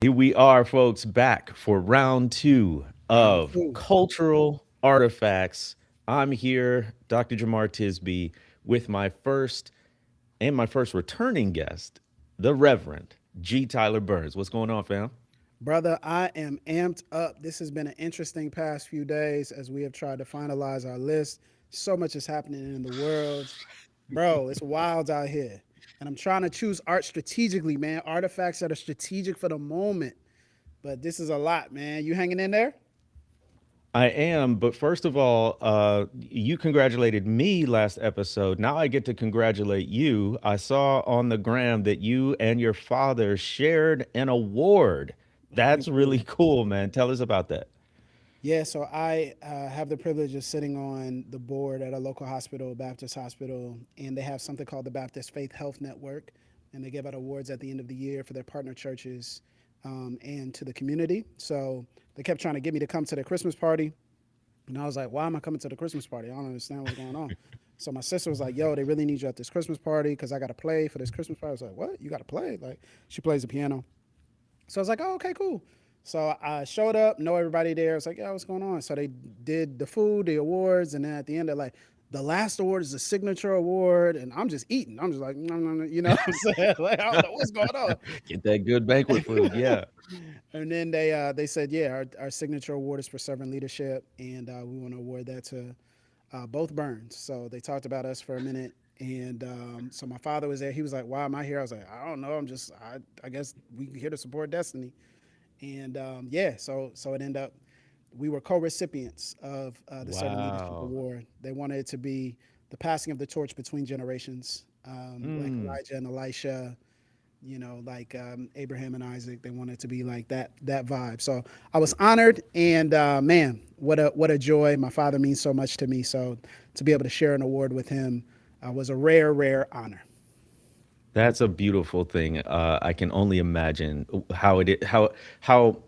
Here we are, folks, back for round two Round of two. cultural artifacts. I'm here, Dr. Jemar Tisby, with my first returning guest, the Reverend G. Tyler Burns. What's going on, fam? Brother, I am amped up. This has been an interesting past few days as we have tried to finalize our list. So much is happening in the world. Bro, it's wild out here. And I'm trying to choose art strategically, man. Artifacts that are strategic for the moment. But this is a lot, man. You hanging in there? I am, but first of all, you congratulated me last episode. Now I get to congratulate you. I saw on the gram that you and your father shared an award. We That's really did. cool, man. Tell us about that. Yeah, so I have the privilege of sitting on the board at a local hospital, Baptist hospital, and they have something called the Baptist Faith Health Network, and they give out awards at the end of the year for their partner churches and to the community. So they kept trying to get me to come to their Christmas party, and I was like, "Why am I coming to the Christmas party? I don't understand what's going on." So my sister was like, "Yo, they really need you at this Christmas party because I got to play for this Christmas party." I was like, "What? You got to play?" Like she plays the piano. So I was like, oh, okay, cool. So I showed up, know everybody there. I was like, yeah, what's going on? So they did the food, the awards, and then at the end, they're like, the last award is the signature award, and I'm just eating. I'm just like, no, no, no, you know what I'm saying? Like, I don't know what's going on. Get that good banquet food. Yeah. And then they said, yeah, our signature award is for servant leadership, and we want to award that to both Burns. So they talked about us for a minute. And so my father was there. He was like, why am I here? I was like, I don't know. I guess we here to support Destiny. And yeah, so it ended up we were co-recipients of the Servant Leadership Wow. Award. They wanted it to be the passing of the torch between generations, like Mm. Elijah and Elisha, like Abraham and Isaac. They wanted it to be like that vibe. So I was honored, and man, what a joy! My father means so much to me. So to be able to share an award with him was a rare honor. That's a beautiful thing. I can only imagine how it is, how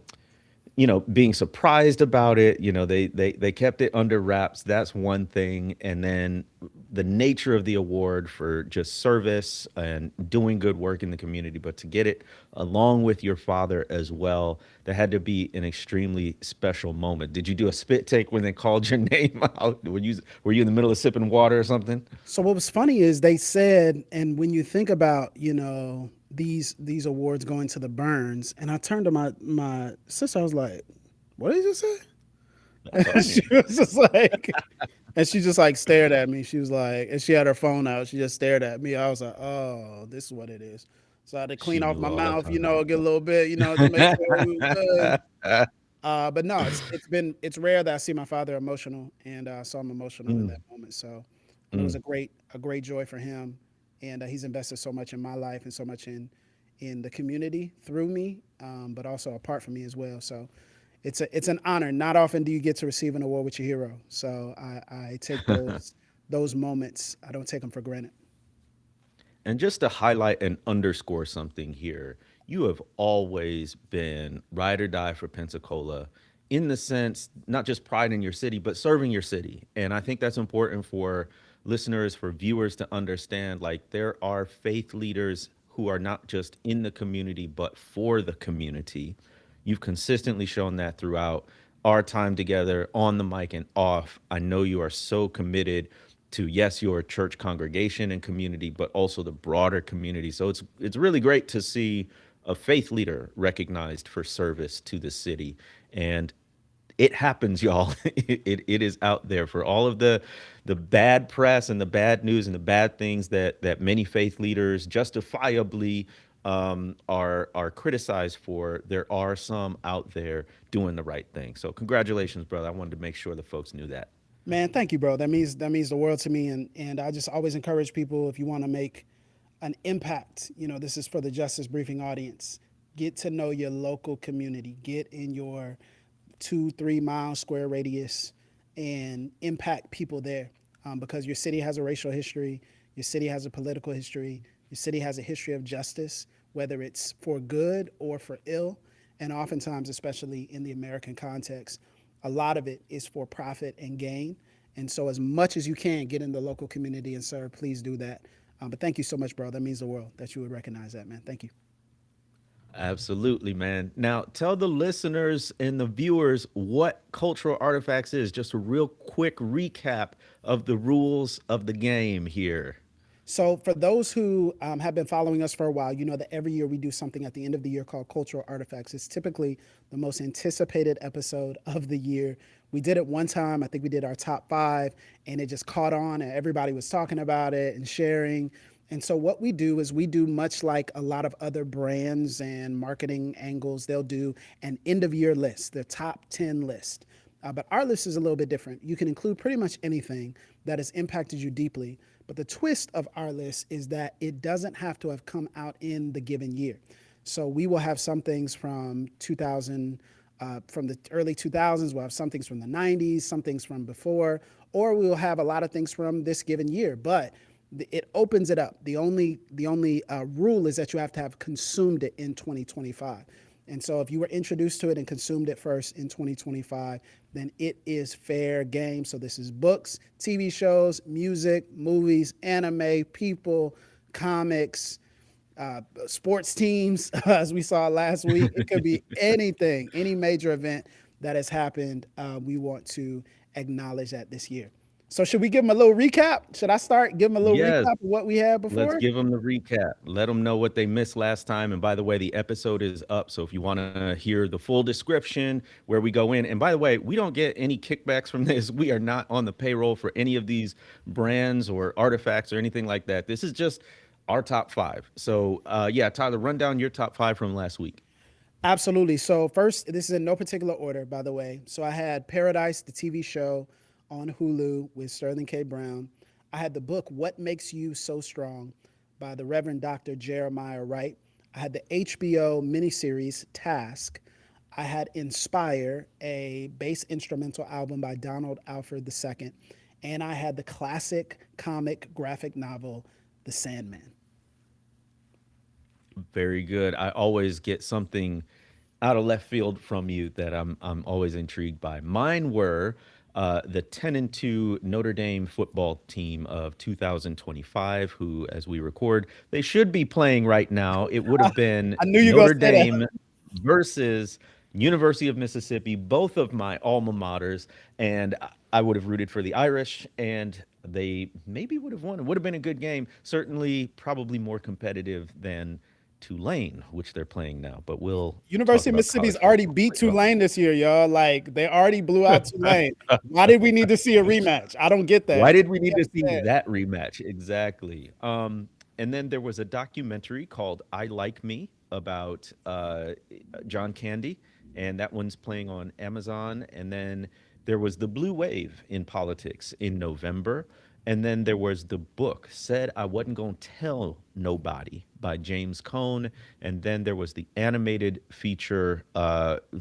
being surprised about it. They kept it under wraps. That's one thing, and then the nature of the award for just service and doing good work in the community, but to get it along with your father as well, that had to be an extremely special moment. Did you do a spit take when they called your name out? Were you in the middle of sipping water or something? So what was funny is they said, and when you think about, these awards going to the Burns, and I turned to my sister, I was like, "What did you say?" That's And our she name. was just like, and she just like stared at me. She was like, and she had her phone out. She just stared at me. I was like, "Oh, this is what it is." So I had to She clean off knew my all the mouth, time. get a little bit, to make sure we was good. But no, it's rare that I see my father emotional, and I saw him emotional in that Mm, moment. So it was mm. a great joy for him, and he's invested so much in my life and so much in the community through me, but also apart from me as well. So it's an honor. Not often do you get to receive an award with your hero. So I take those moments. I don't take them for granted. And just to highlight and underscore something here, you have always been ride or die for Pensacola in the sense, not just pride in your city, but serving your city. And I think that's important for listeners, for viewers to understand. Like, there are faith leaders who are not just in the community, but for the community. You've consistently shown that throughout our time together on the mic and off. I know you are so committed to, yes, your church congregation and community, but also the broader community. So it's really great to see a faith leader recognized for service to the city. And it happens, y'all. It is out there for all of the bad press and the bad news and the bad things that many faith leaders justifiably are criticized for. There are some out there doing the right thing. So congratulations, brother. I wanted to make sure the folks knew that. Man, thank you, bro. That means the world to me, and I just always encourage people if you want to make an impact. This is for the Justice Briefing audience. Get to know your local community. Get in your 2-3 mile square radius and impact people there, because your city has a racial history, your city has a political history, your city has a history of justice, whether it's for good or for ill, and oftentimes, especially in the American context, a lot of it is for profit and gain. And so, as much as you can, get in the local community and serve. Please do that. But thank you so much, bro. That means the world that you would recognize that, man. Thank you. Absolutely, man. Now, tell the listeners and the viewers what cultural artifacts is. Just a real quick recap of the rules of the game here. So, for those who have been following us for a while, you know that every year we do something at the end of the year called Cultural Artifacts. It's typically the most anticipated episode of the year. We did it one time. I think we did our top five, and it just caught on, and everybody was talking about it and sharing. And so, what we do is we do much like a lot of other brands and marketing angles, they'll do an end of year list, their top 10 list. But our list is a little bit different. You can include pretty much anything that has impacted you deeply. But the twist of our list is that it doesn't have to have come out in the given year. So we will have some things from 2000, from the early 2000s. We'll have some things from the 90s, some things from before, or we will have a lot of things from this given year. But it opens it up. The only rule is that you have to have consumed it in 2025. And so if you were introduced to it and consumed it first in 2025, then it is fair game. So this is books, TV shows, music, movies, anime, people, comics, sports teams, as we saw last week. It could be anything, any major event that has happened. We want to acknowledge that this year. So should we give them a little recap? Should I start? Give them a little Yes, recap of what we had let's before? give them the recap. Let them know what they missed last time. And by the way, the episode is up. So if you want to hear the full description where we go in, and by the way, we don't get any kickbacks from this. We are not on the payroll for any of these brands or artifacts or anything like that. This is just our top five. So, yeah, Tyler, run down your top five from last week. Absolutely. So first, this is in no particular order, by the way. So I had Paradise, the TV show on Hulu with Sterling K. Brown. I had the book What Makes You So Strong by the Reverend Dr. Jeremiah Wright. I had the HBO miniseries Task. I had Inspire, a bass instrumental album by Donald Alford II. And I had the classic comic graphic novel, The Sandman. Very good. I always get something out of left field from you that I'm always intrigued by. Mine were the 10-2 Notre Dame football team of 2025, who, as we record, they should be playing right now. It would have been I knew you were Notre going to say that. Dame versus University of Mississippi, both of my alma maters, and I would have rooted for the Irish, and they maybe would have won. It would have been a good game. Certainly, probably more competitive than Tulane, which they're playing now. But we'll talk University of about Mississippi's college already football beat later Tulane this year, y'all. Like they already blew out Tulane. Why did we need to see a rematch? I don't get Why that. did we need to see Yeah. that rematch? Exactly. And then there was a documentary called "I Like Me" about John Candy, and that one's playing on Amazon. And then there was the blue wave in politics in November. And then there was the book "Said I Wasn't Gonna Tell Nobody" by James Cone. And then there was the animated feature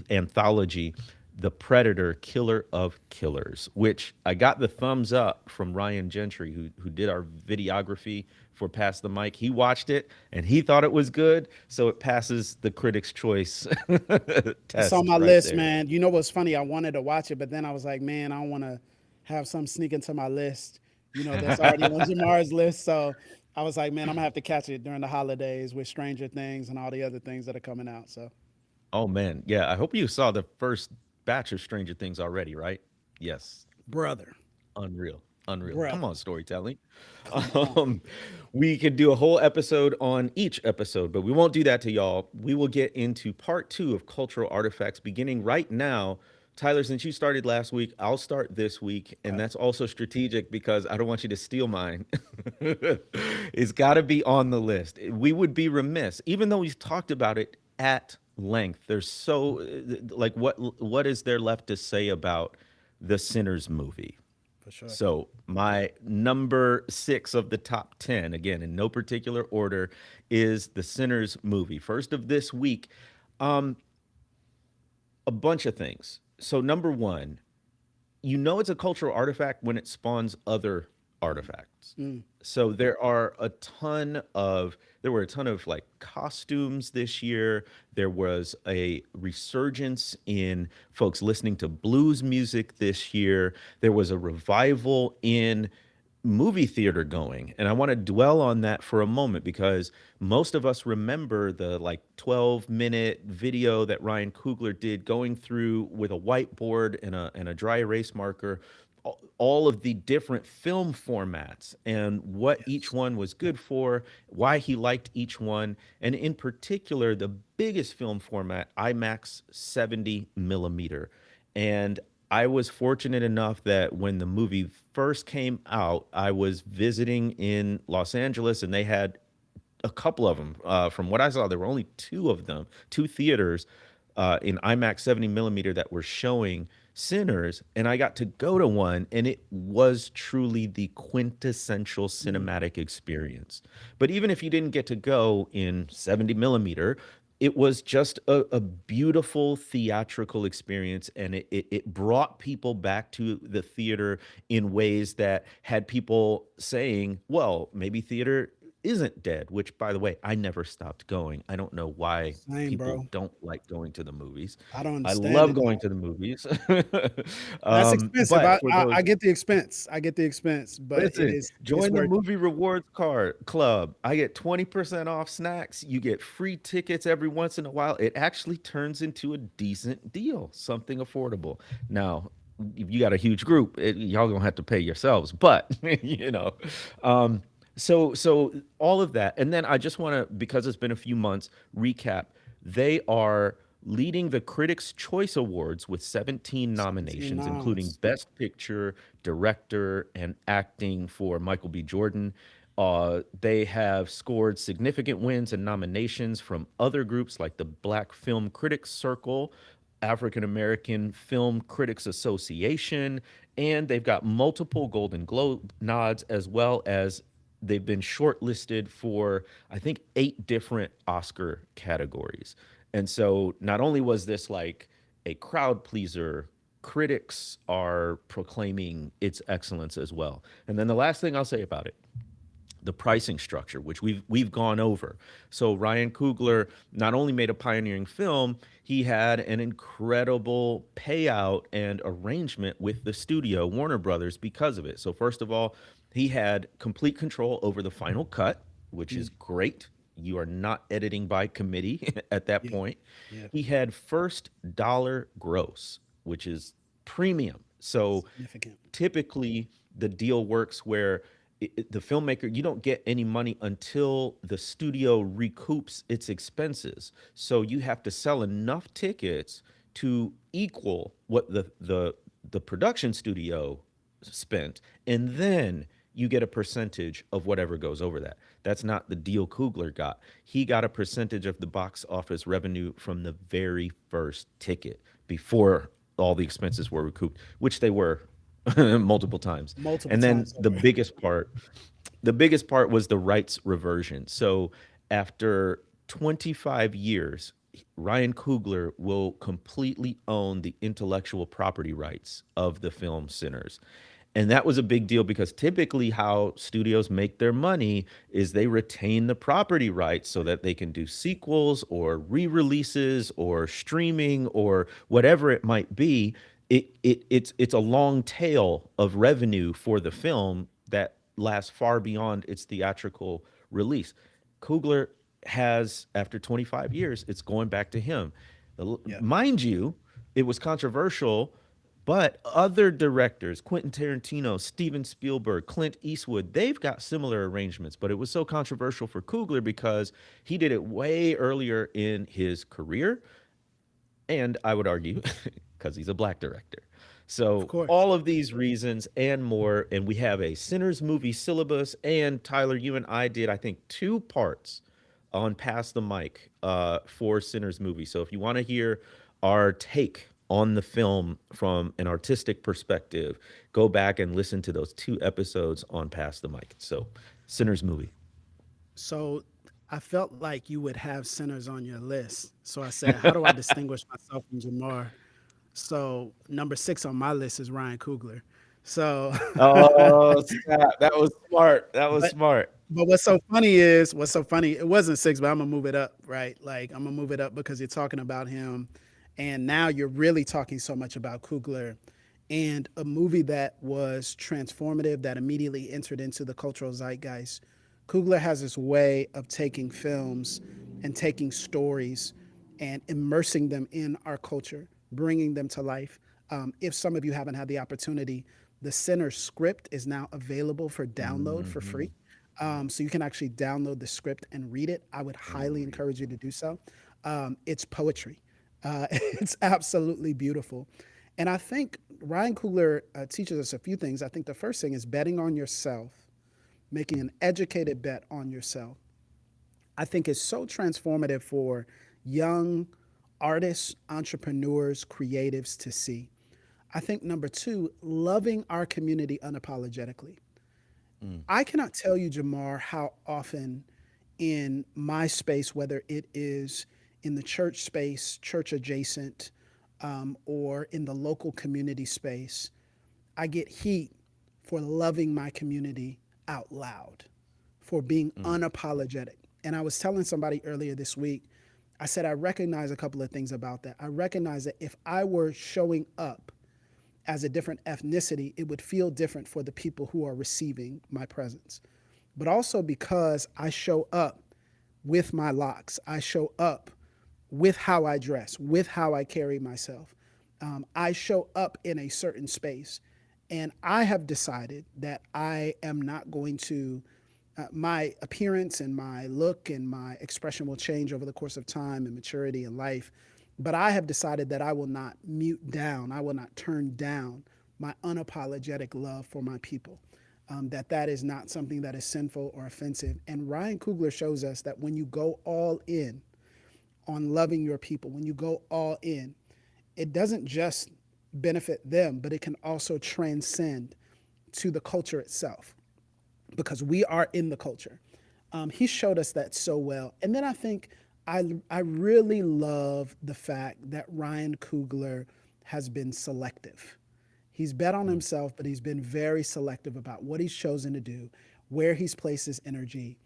anthology "The Predator: Killer of Killers," which I got the thumbs up from Ryan Gentry, who did our videography for Pass the Mic. He watched it and he thought it was good, so it passes the Critics' Choice It's on test my right list, there. man. You know what's funny? I wanted to watch it, but then I was like, man, I don't want to have some sneak into my list. You know, that's already on Jamar's list. So I was like, man, I'm gonna have to catch it during the holidays with Stranger Things and all the other things that are coming out. So, Oh man, yeah. I hope you saw the first batch of Stranger Things already, right? Yes. brother, Unreal. Unreal. Come brother, on, storytelling. come on. Um, we could do a whole episode on each episode, but we won't do that to y'all. We will get into part two of cultural artifacts beginning right now. Tyler, since you started last week, I'll start this week. And Okay. that's also strategic because I don't want you to steal mine. It's got to be on the list. We would be remiss, even though we've talked about it at length. There's so, like, what is there left to say about the Sinners movie? For sure. So my number six of the top 10, again, in no particular order, is the Sinners movie. First of this week, um, a bunch of things. So number one, you know it's a cultural artifact when it spawns other artifacts. Mm. So there were a ton of like costumes this year. There was a resurgence in folks listening to blues music this year. There was a revival in movie theater going. And I want to dwell on that for a moment because most of us remember the like 12-minute video that Ryan Coogler did going through with a whiteboard and a dry erase marker all of the different film formats and what each Yes. one was good for, why he liked each one, and in particular, the biggest film format, IMAX 70 millimeter. And I was fortunate enough that when the movie first came out, I was visiting in Los Angeles and they had a couple of them. From what I saw, there were only two of them, two theaters in IMAX 70 millimeter that were showing Sinners, and I got to go to one, and it was truly the quintessential Mm. cinematic experience. But even if you didn't get to go in 70 millimeter, it was just a beautiful theatrical experience, and it brought people back to the theater in ways that had people saying, well, maybe theater isn't dead, which by the way, I never stopped going. I don't know why Same, people bro. don't like going to the movies. I don't I understand love it. going to the movies. That's expensive. But I, for I those I get the expense. I get the expense, but listen, it's join the worth it. movie rewards card club. I get 20% off snacks. You get free tickets every once in a while. It actually turns into a decent deal, something affordable. Now, if you got a huge group, y'all gonna have to pay yourselves, but you know, um, so all of that, and then I just want to, because it's been a few months, recap. They are leading the Critics' Choice Awards with 17 17 nominations, including miles. Best Picture, Director, and Acting for Michael B. Jordan. They have scored significant wins and nominations from other groups like the Black Film Critics Circle, African American Film Critics Association, and they've got multiple Golden Globe nods as well as they've been shortlisted for, I think, 8 different Oscar categories. And so not only was this like a crowd pleaser, critics are proclaiming its excellence as well. And then the last thing I'll say about it, the pricing structure, which we've gone over. So Ryan Coogler not only made a pioneering film, he had an incredible payout and arrangement with the studio Warner Brothers because of it. So first of all, he had complete control over the final cut, which is Mm. great. You are not editing by committee at that Yeah. point. Yeah. He had first dollar gross, which is premium. So Significant. typically the deal works where the filmmaker, you don't get any money until the studio recoups its expenses, so you have to sell enough tickets to equal what the production studio spent, and then you get a percentage of whatever goes over that. That's not the deal Kugler got. He got a percentage of the box office revenue from the very first ticket before all the expenses were recouped, which they were multiple times. Multiple And then times over. the biggest part was the rights reversion. So after 25 years, Ryan Coogler will completely own the intellectual property rights of the film Sinners. And that was a big deal because typically how studios make their money is they retain the property rights so that they can do sequels or re-releases or streaming or whatever it might be. It's a long tail of revenue for the film that lasts far beyond its theatrical release. Kugler has, after 25 years, it's going back to him. Yeah. Mind you, it was controversial, but other directors, Quentin Tarantino, Steven Spielberg, Clint Eastwood, they've got similar arrangements. But it was so controversial for Coogler because he did it way earlier in his career. And I would argue because he's a black director. Of So, course. all of these reasons and more. And we have a Sinners movie syllabus. And Tyler, you and I did, I think, 2 parts on Pass the Mic for Sinners movie. So, if you want to hear our take on the film from an artistic perspective, go back and listen to those 2 episodes on Pass the Mic. So, Sinners movie. So I felt like you would have Sinners on your list. So I said, how do I distinguish myself from Jamar? So number 6 on my list is Ryan Coogler. So, Oh, snap. That was smart. That was but smart. but what's so funny, it wasn't 6, but I'm gonna move it up, right? Like I'm gonna move it up because you're talking about him, and now you're really talking so much about Coogler and a movie that was transformative, that immediately entered into the cultural zeitgeist. Coogler has this way of taking films and taking stories and immersing them in our culture, bringing them to life. If some of you haven't had the opportunity, the Center script is now available for download for Hmm. free. So you can actually download the script and read it. I would I want to highly read. encourage you to do so. It's poetry. It's absolutely beautiful. And I think Ryan Coogler teaches us a few things. I think the first thing is betting on yourself, making an educated bet on yourself. I think is so transformative for young artists, entrepreneurs, creatives to see. I think number two, loving our community unapologetically. Mm, I cannot tell you, Jamar, how often in my space, whether it is in the church space, church adjacent, or in the local community space, I get heat for loving my community out loud, for being mm, unapologetic. And I was telling somebody earlier this week, I said, I recognize a couple of things about that. I recognize that if I were showing up as a different ethnicity, it would feel different for the people who are receiving my presence. But also because I show up with my locks, I show up with how I dress, with how I carry myself. I show up in a certain space. And I have decided that I am not going to, my appearance and my look and my expression will change over the course of time and maturity and life. But I have decided that I will not mute down, I will not turn down my unapologetic love for my people. That is not something that is sinful or offensive. And Ryan Coogler shows us that when you go all in on loving your people, when you go all in, it doesn't just benefit them, but it can also transcend to the culture itself because we are in the culture. He showed us that so well. And then I think I really love the fact that Ryan Coogler has been selective. He's bet on mm. himself, but he's been very selective about what he's chosen to do, where he's placed his energy.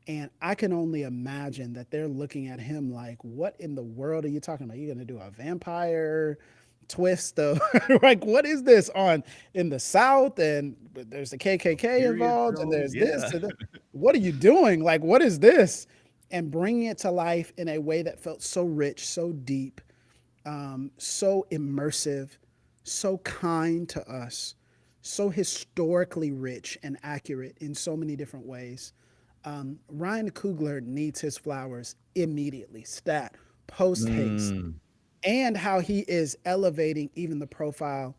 And I can only imagine that they're looking at him like, what in the world are you talking about? You're going to do a vampire twist of like, what is this on in the South? And there's the A KKK period involved, and film. there's Yeah. this. And what are you doing? Like, what is this? And bringing it to life in a way that felt so rich, so deep, so immersive, so kind to us, so historically rich and accurate in so many different ways. Ryan Coogler needs his flowers immediately, stat, post haste, Mm, and how he is elevating even the profile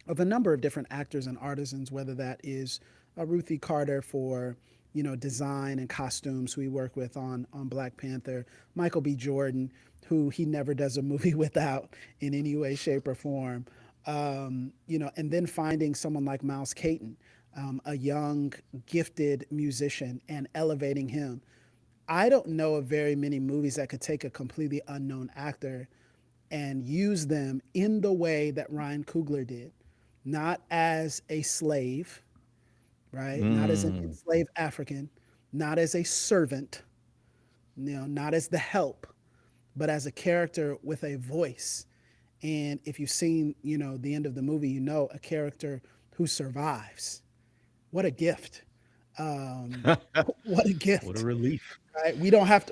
of a number of different actors and artisans, whether that is Ruthie Carter for design and costumes who we work with on Black Panther, Michael B. Jordan, who he never does a movie without in any way, shape, or form. And then finding someone like Miles Caton, a young, gifted musician, and elevating him. I don't know of very many movies that could take a completely unknown actor and use them in the way that Ryan Coogler did, not as a slave, right? Not as an mm. enslaved African, not as a servant, not as the help, but as a character with a voice. And if you've seen, the end of the movie, a character who survives. What a gift. Um, what a What a gift. relief. Right? We don't have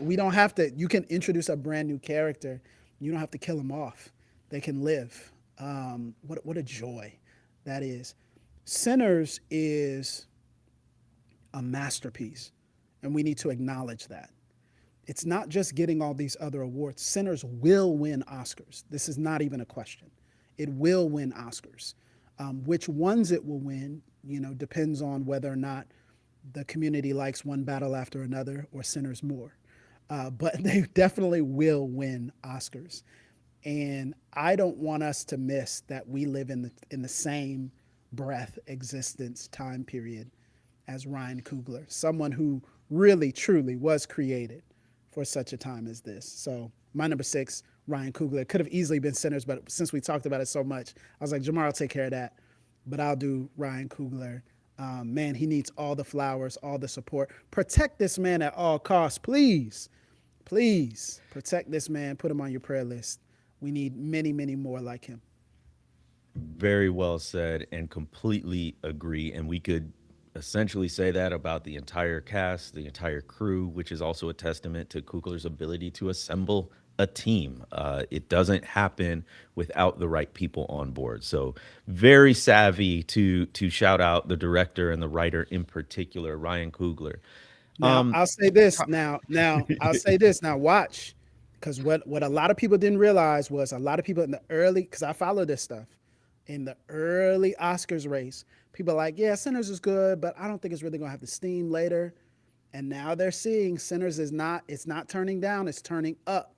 to, you can introduce a brand new character. You don't have to kill them off. They can live. What a joy that is. Sinners is a masterpiece, and we need to acknowledge that. It's not just getting all these other awards. Sinners will win Oscars. This is not even a question. It will win Oscars. Which ones it will win, depends on whether or not the community likes One Battle After Another or Sinners More. But they definitely will win Oscars. And I don't want us to miss that we live in the same breath, existence, time period as Ryan Coogler, someone who really, truly was created for such a time as this. So my number six, Ryan Coogler, could have easily been Sinners, but since we talked about it so much, I was like, Jamar, I'll take care of that. But I'll do Ryan Coogler. Man, he needs all the flowers, all the support. Protect this man at all costs, please. Please protect this man. Put him on your prayer list. We need many, many more like him. Very well said, and completely agree. And we could essentially say that about the entire cast, the entire crew, which is also a testament to Kugler's ability to assemble a team. It doesn't happen without the right people on board. So very savvy to shout out the director and the writer in particular, Ryan Coogler. Now Um, I'll say this. Now I'll say this. Now watch, because what a lot of people didn't realize was a lot of people in the early, because I follow this stuff, in the early Oscars race, people are like, yeah, Sinners is good, but I don't think it's really gonna have the steam later. And now they're seeing Sinners is not. It's not turning down. It's turning up.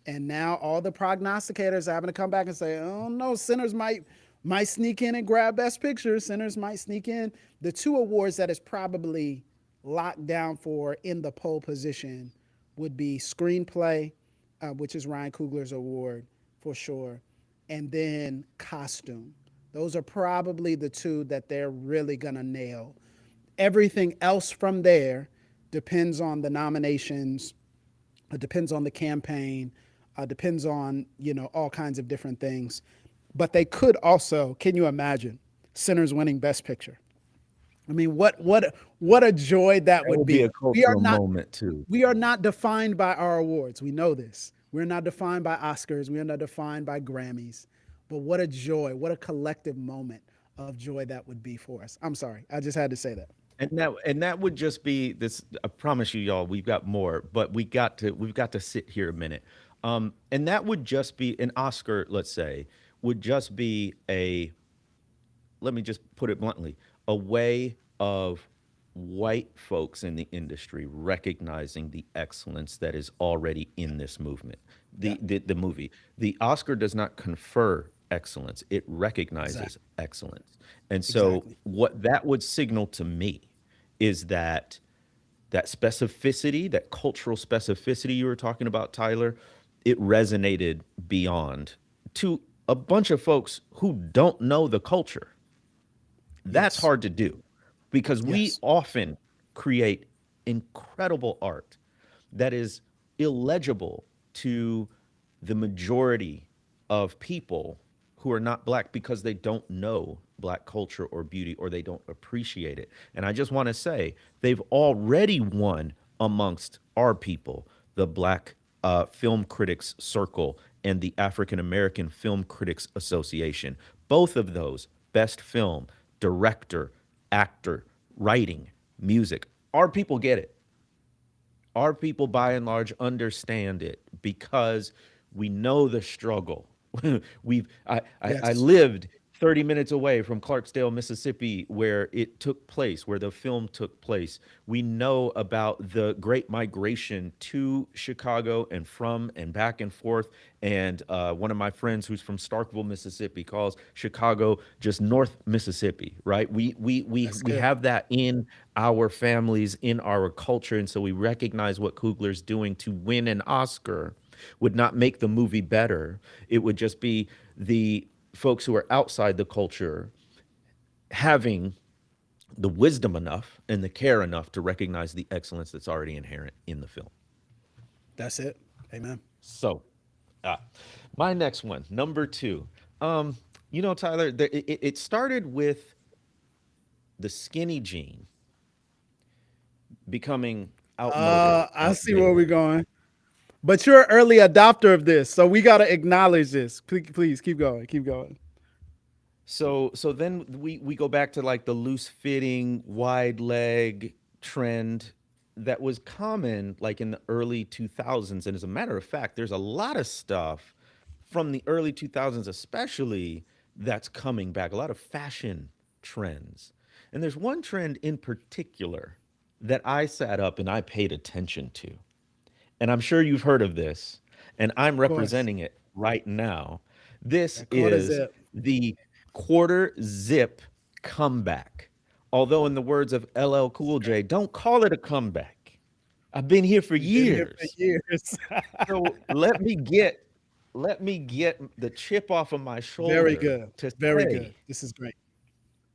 And now all the prognosticators are having to come back and say, "Oh no, Sinners might sneak in and grab Best Picture. Sinners might sneak in." The two awards that is probably locked down for in the pole position would be screenplay, which is Ryan Coogler's award for sure, and then costume. Those are probably the two that they're really gonna nail. Everything else from there depends on the nominations, it depends on the campaign, depends on all kinds of different things. But they could also, can you imagine, Sinners winning Best Picture? I mean, what a joy that that would would be be. a cultural moment too. We are not defined by our awards. We know this. We're not defined by Oscars. We are not defined by Grammys. But what a joy! What a collective moment of joy that would be for us. I'm sorry, I just had to say that. And that would just be this. I promise you, y'all, we've got more, but we've got to sit here a minute. And that would just be an Oscar, let's say, would just be a, let me just put it bluntly, a way of white folks in the industry recognizing the excellence that is already in this movement. Yeah, The movie. The Oscar does not confer excellence, it recognizes exactly, excellence. And so exactly. what that would signal to me is that specificity, that cultural specificity you were talking about, Tyler, it resonated beyond to a bunch of folks who don't know the culture. That's Yes, hard to do because we yes, often create incredible art that is illegible to the majority of people who are not black because they don't know black culture or beauty or they don't appreciate it. And I just want to say they've already won amongst our people, the Black Film Critics Circle and the African American Film Critics Association. Both of those, best film, director, actor, writing, music. Our people get it. Our people, by and large, understand it because we know the struggle. I yes. lived 30 minutes away from Clarksdale, Mississippi, where it took place, where the film took place. We know about the Great Migration to Chicago and from and back and forth. And one of my friends who's from Starkville, Mississippi, calls Chicago just North Mississippi, right? That's We good. have that in our families, in our culture, and so we recognize what Kugler's doing to win an Oscar would not make the movie better. It would just be the folks who are outside the culture having the wisdom enough and the care enough to recognize the excellence that's already inherent in the film. That's it. Amen. So, ah, my next one, number two. Um, Tyler, it started with the skinny jean becoming outmoded, I see where outdated. we're going. But you're an early adopter of this, so we got to acknowledge this. Please keep going. Keep going. So then we go back to like the loose fitting wide leg trend that was common like in the early 2000s, and as a matter of fact there's a lot of stuff from the early 2000s especially that's coming back, a lot of fashion trends. And there's one trend in particular that I sat up and I paid attention to, and I'm sure you've heard of this, and I'm Of course. representing it right now. This That quarter is zip. the quarter zip comeback. Although, in the words of LL Cool J, don't call it a comeback. I've been here for We've been here for years. years. So let me get the chip off of my Very shoulder good. to Very good. say This is great.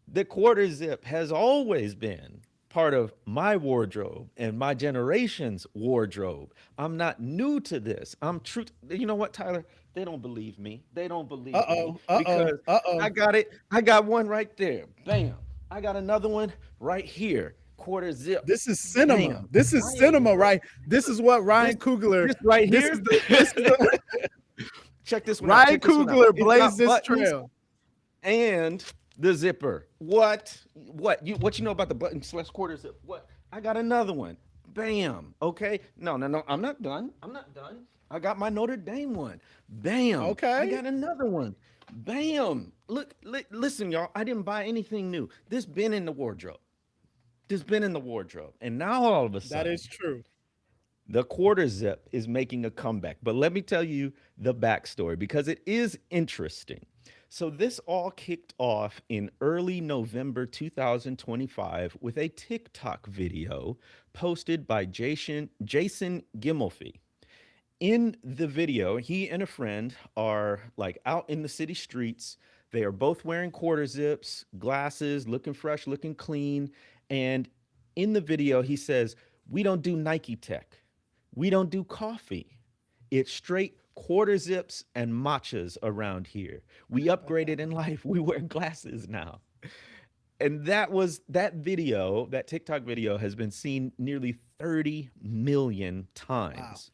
the quarter zip has always been part of my wardrobe and my generation's wardrobe. I'm not new to this. I'm true. You know what, Tyler? They don't believe me. They don't Uh believe me oh. Uh oh. because Uh I oh. got it. I got one right there. Bam. I got another one right here. Quarter zip. This is cinema. Bam. This is I ain't cinema, look. right? This Look. is what This Ryan Coogler. this right This here. is the. This is the. Check this one out. Ryan Check this one out. Coogler It's blazed got this buttons trail. and the zipper. What? What you know about the button slash quarter zip? What? I got another one. Bam. Okay. No, no, no. I'm not done. I'm not done. I got my Notre Dame one. Bam. I Okay. got another one. Bam. Look, listen, y'all. I didn't buy anything new. This been in the wardrobe. This been in the wardrobe. And now all of a That is sudden, true. the quarter zip is making a comeback. But let me tell you the backstory because it is interesting. So, this all kicked off in early November 2025 with a TikTok video posted by Jason Gimmelfy. In the video, he and a friend are like out in the city streets. They are both wearing quarter zips, glasses, looking fresh, looking clean. And in the video, he says, "We don't do Nike tech. We don't do coffee. It's straight quarter zips and matchas around here. We upgraded in life. We wear glasses now." And that video, that TikTok video has been seen nearly 30 million Wow. times.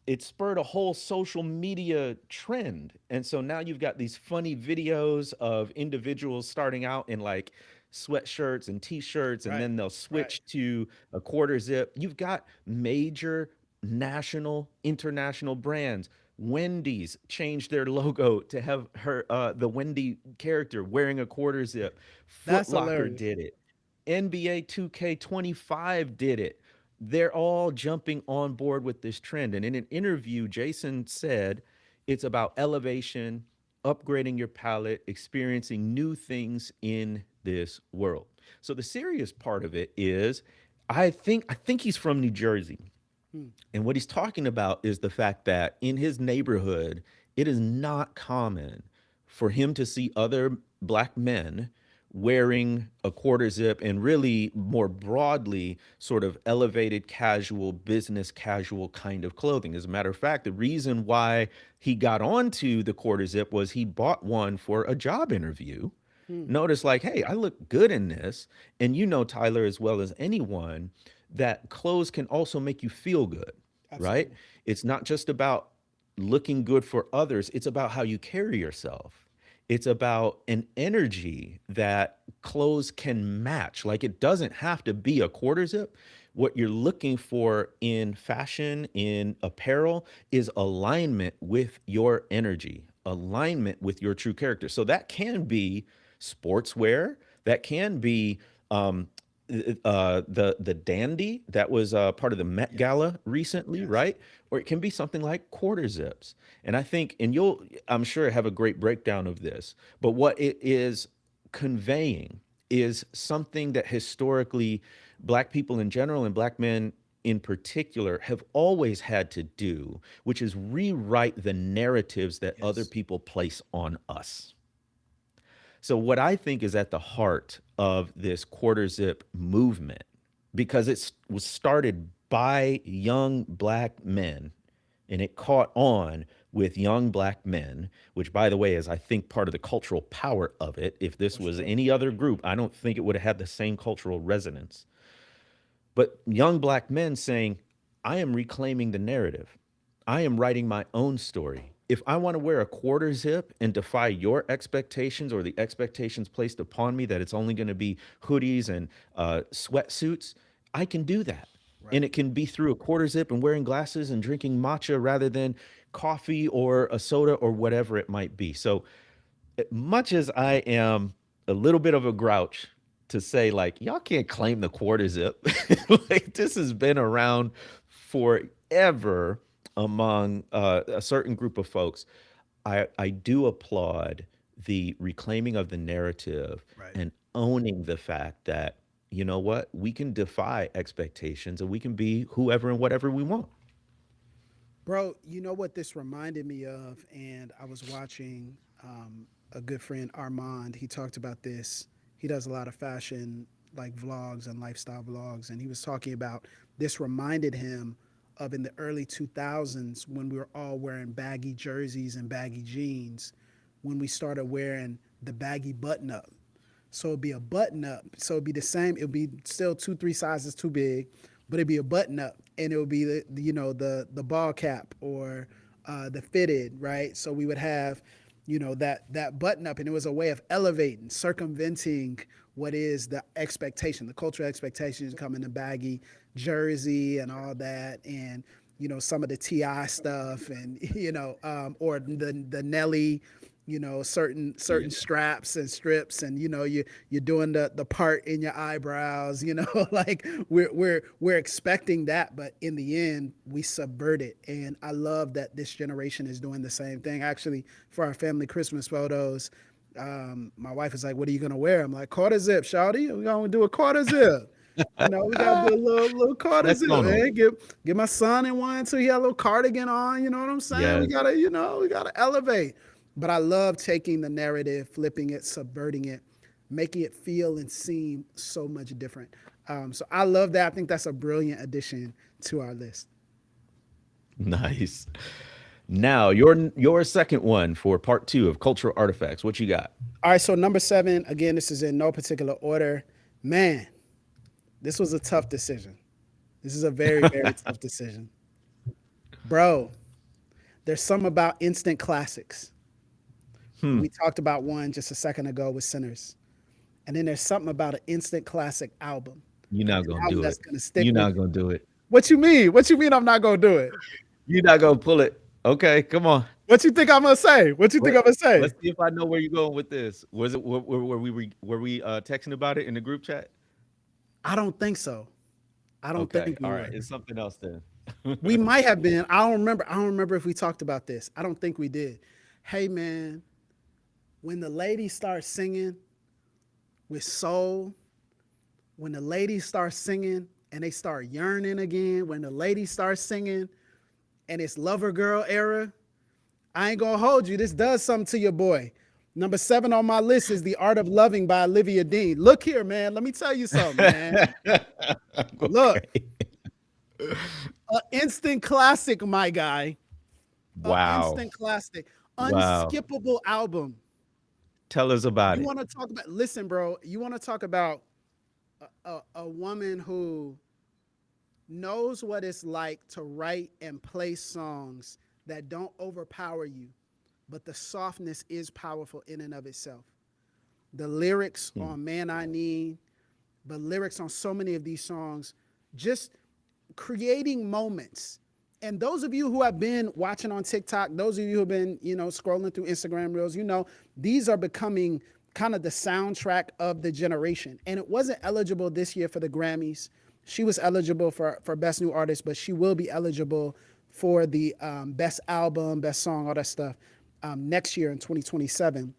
It spurred a whole social media trend. And so now you've got these funny videos of individuals starting out in like sweatshirts and t-shirts, and Right. then they'll Right. switch to a quarter zip. You've got major national, international brands. Wendy's changed their logo to have her the Wendy character wearing a quarter zip. Foot That's Locker hilarious. did it. NBA 2K25 did it. They're all jumping on board with this trend. And in an interview, Jason said it's about elevation, upgrading your palate, experiencing new things in this world. So the serious part of it is I think he's from New Jersey. Hmm. And what he's talking about is the fact that in his neighborhood, it is not common for him to see other black men wearing a quarter zip and really more broadly, sort of elevated casual, business casual kind of clothing. As a matter of fact, the reason why he got onto the quarter zip was he bought one for a job interview. Hmm. Notice, like, hey, I look good in this. And you know, Tyler, as well as anyone, that clothes can also make you feel good, right? Absolutely. It's not just about looking good for others, it's about how you carry yourself. It's about an energy that clothes can match. Like it doesn't have to be a quarter zip. What you're looking for in fashion, in apparel, is alignment with your energy, alignment with your true character. So that can be sportswear, that can be um, the dandy that was part of the Met Yes. Gala recently, Yes. right? Or it can be something like quarter zips. And I think, and you'll, I'm sure, have a great breakdown of this. But what it is conveying is something that historically black people in general and black men in particular have always had to do, which is rewrite the narratives that other Yes. people place on us. So, what I think is at the heart of this quarter zip movement, because it was started by young black men and it caught on with young black men, which, by the way, is I think part of the cultural power of it. If this For was sure. any other group, I don't think it would have had the same cultural resonance. But young black men saying, I am reclaiming the narrative. I am writing my own story. If I want to wear a quarter zip and defy your expectations or the expectations placed upon me that it's only going to be hoodies and sweatsuits, I can do that. And Right. it can be through a quarter zip and wearing glasses and drinking matcha rather than coffee or a soda or whatever it might be. So, much as I am a little bit of a grouch to say like y'all can't claim the quarter zip, like this has been around forever among a certain group of folks. I do applaud the reclaiming of the narrative Right. and owning the fact that you know what, we can defy expectations and we can be whoever and whatever we want. Bro, you know what this reminded me of? And I was watching a good friend, Armand. He talked about this. He does a lot of fashion, like vlogs and lifestyle vlogs. And he was talking about this reminded him of in the early 2000s when we were all wearing baggy jerseys and baggy jeans, when we started wearing the baggy button up. So it'd be a button up. So it'd be the same. It'd be still two, three sizes too big, but it'd be a button up, and it would be the ball cap or the fitted, right? So we would have that button up, and it was a way of elevating, circumventing what is the expectation, the cultural expectations coming to baggy jersey and all that, and some of the Ti stuff, and or the Nelly, certain straps and strips, and you're doing the part in your eyebrows, like we're expecting that, but in the end we subvert it. And I love that this generation is doing the same thing. Actually, for our family Christmas photos, my wife is like, "What are you gonna wear?" I'm like, "Quarter zip, shawty. We're gonna do a quarter zip." We gotta do a little quarter Flex zip, on them. man. Give my son in one too. He had a little cardigan on. You know what I'm saying? Yes. We gotta elevate. But I love taking the narrative, flipping it, subverting it, making it feel and seem so much different. So I love that. I think that's a brilliant addition to our list. Nice. Now, your second one for part two of cultural artifacts. What you got? All right. So number 7, again, this is in no particular order. Man, this was a tough decision. This is a very, very tough decision. Bro, there's something about instant classics. Hmm. We talked about one just a second ago with Sinners. And then there's something about an instant classic album, You're not an gonna album do that's it. gonna stick You're with not you. gonna do it. What you mean? What you mean I'm not gonna do it? You're not gonna pull it. Okay, come on. What you think I'm gonna say? What you think What? I'm gonna say? Let's see if I know where you're going with this. Was it were we texting about it in the group chat? I don't think so. I don't think Okay, we all were. right. It's something else then. We might have been. I don't remember. I don't remember if we talked about this. I don't think we did. Hey man, when the ladies start singing with soul, when the ladies start singing and they start yearning again, when the ladies start singing and it's lover girl era, I ain't gonna hold you. This does something to your boy. Number 7 on my list is The Art of Loving by Olivia Dean. Look here, man. Let me tell you something, man. Look, Okay. an instant classic, my guy. An Wow. instant classic. Wow. Unskippable album. Tell us about You it. want to talk about, listen, bro, you want to talk about a woman who knows what it's like to write and play songs that don't overpower you, but the softness is powerful in and of itself. The lyrics Hmm. on Man I Need, the lyrics on so many of these songs, just creating moments. And those of you who have been watching on TikTok, those of you who have been, scrolling through Instagram reels, these are becoming kind of the soundtrack of the generation. And it wasn't eligible this year for the Grammys. She was eligible for Best New Artist, but she will be eligible for the Best Album, Best Song, all that stuff next year in 2027.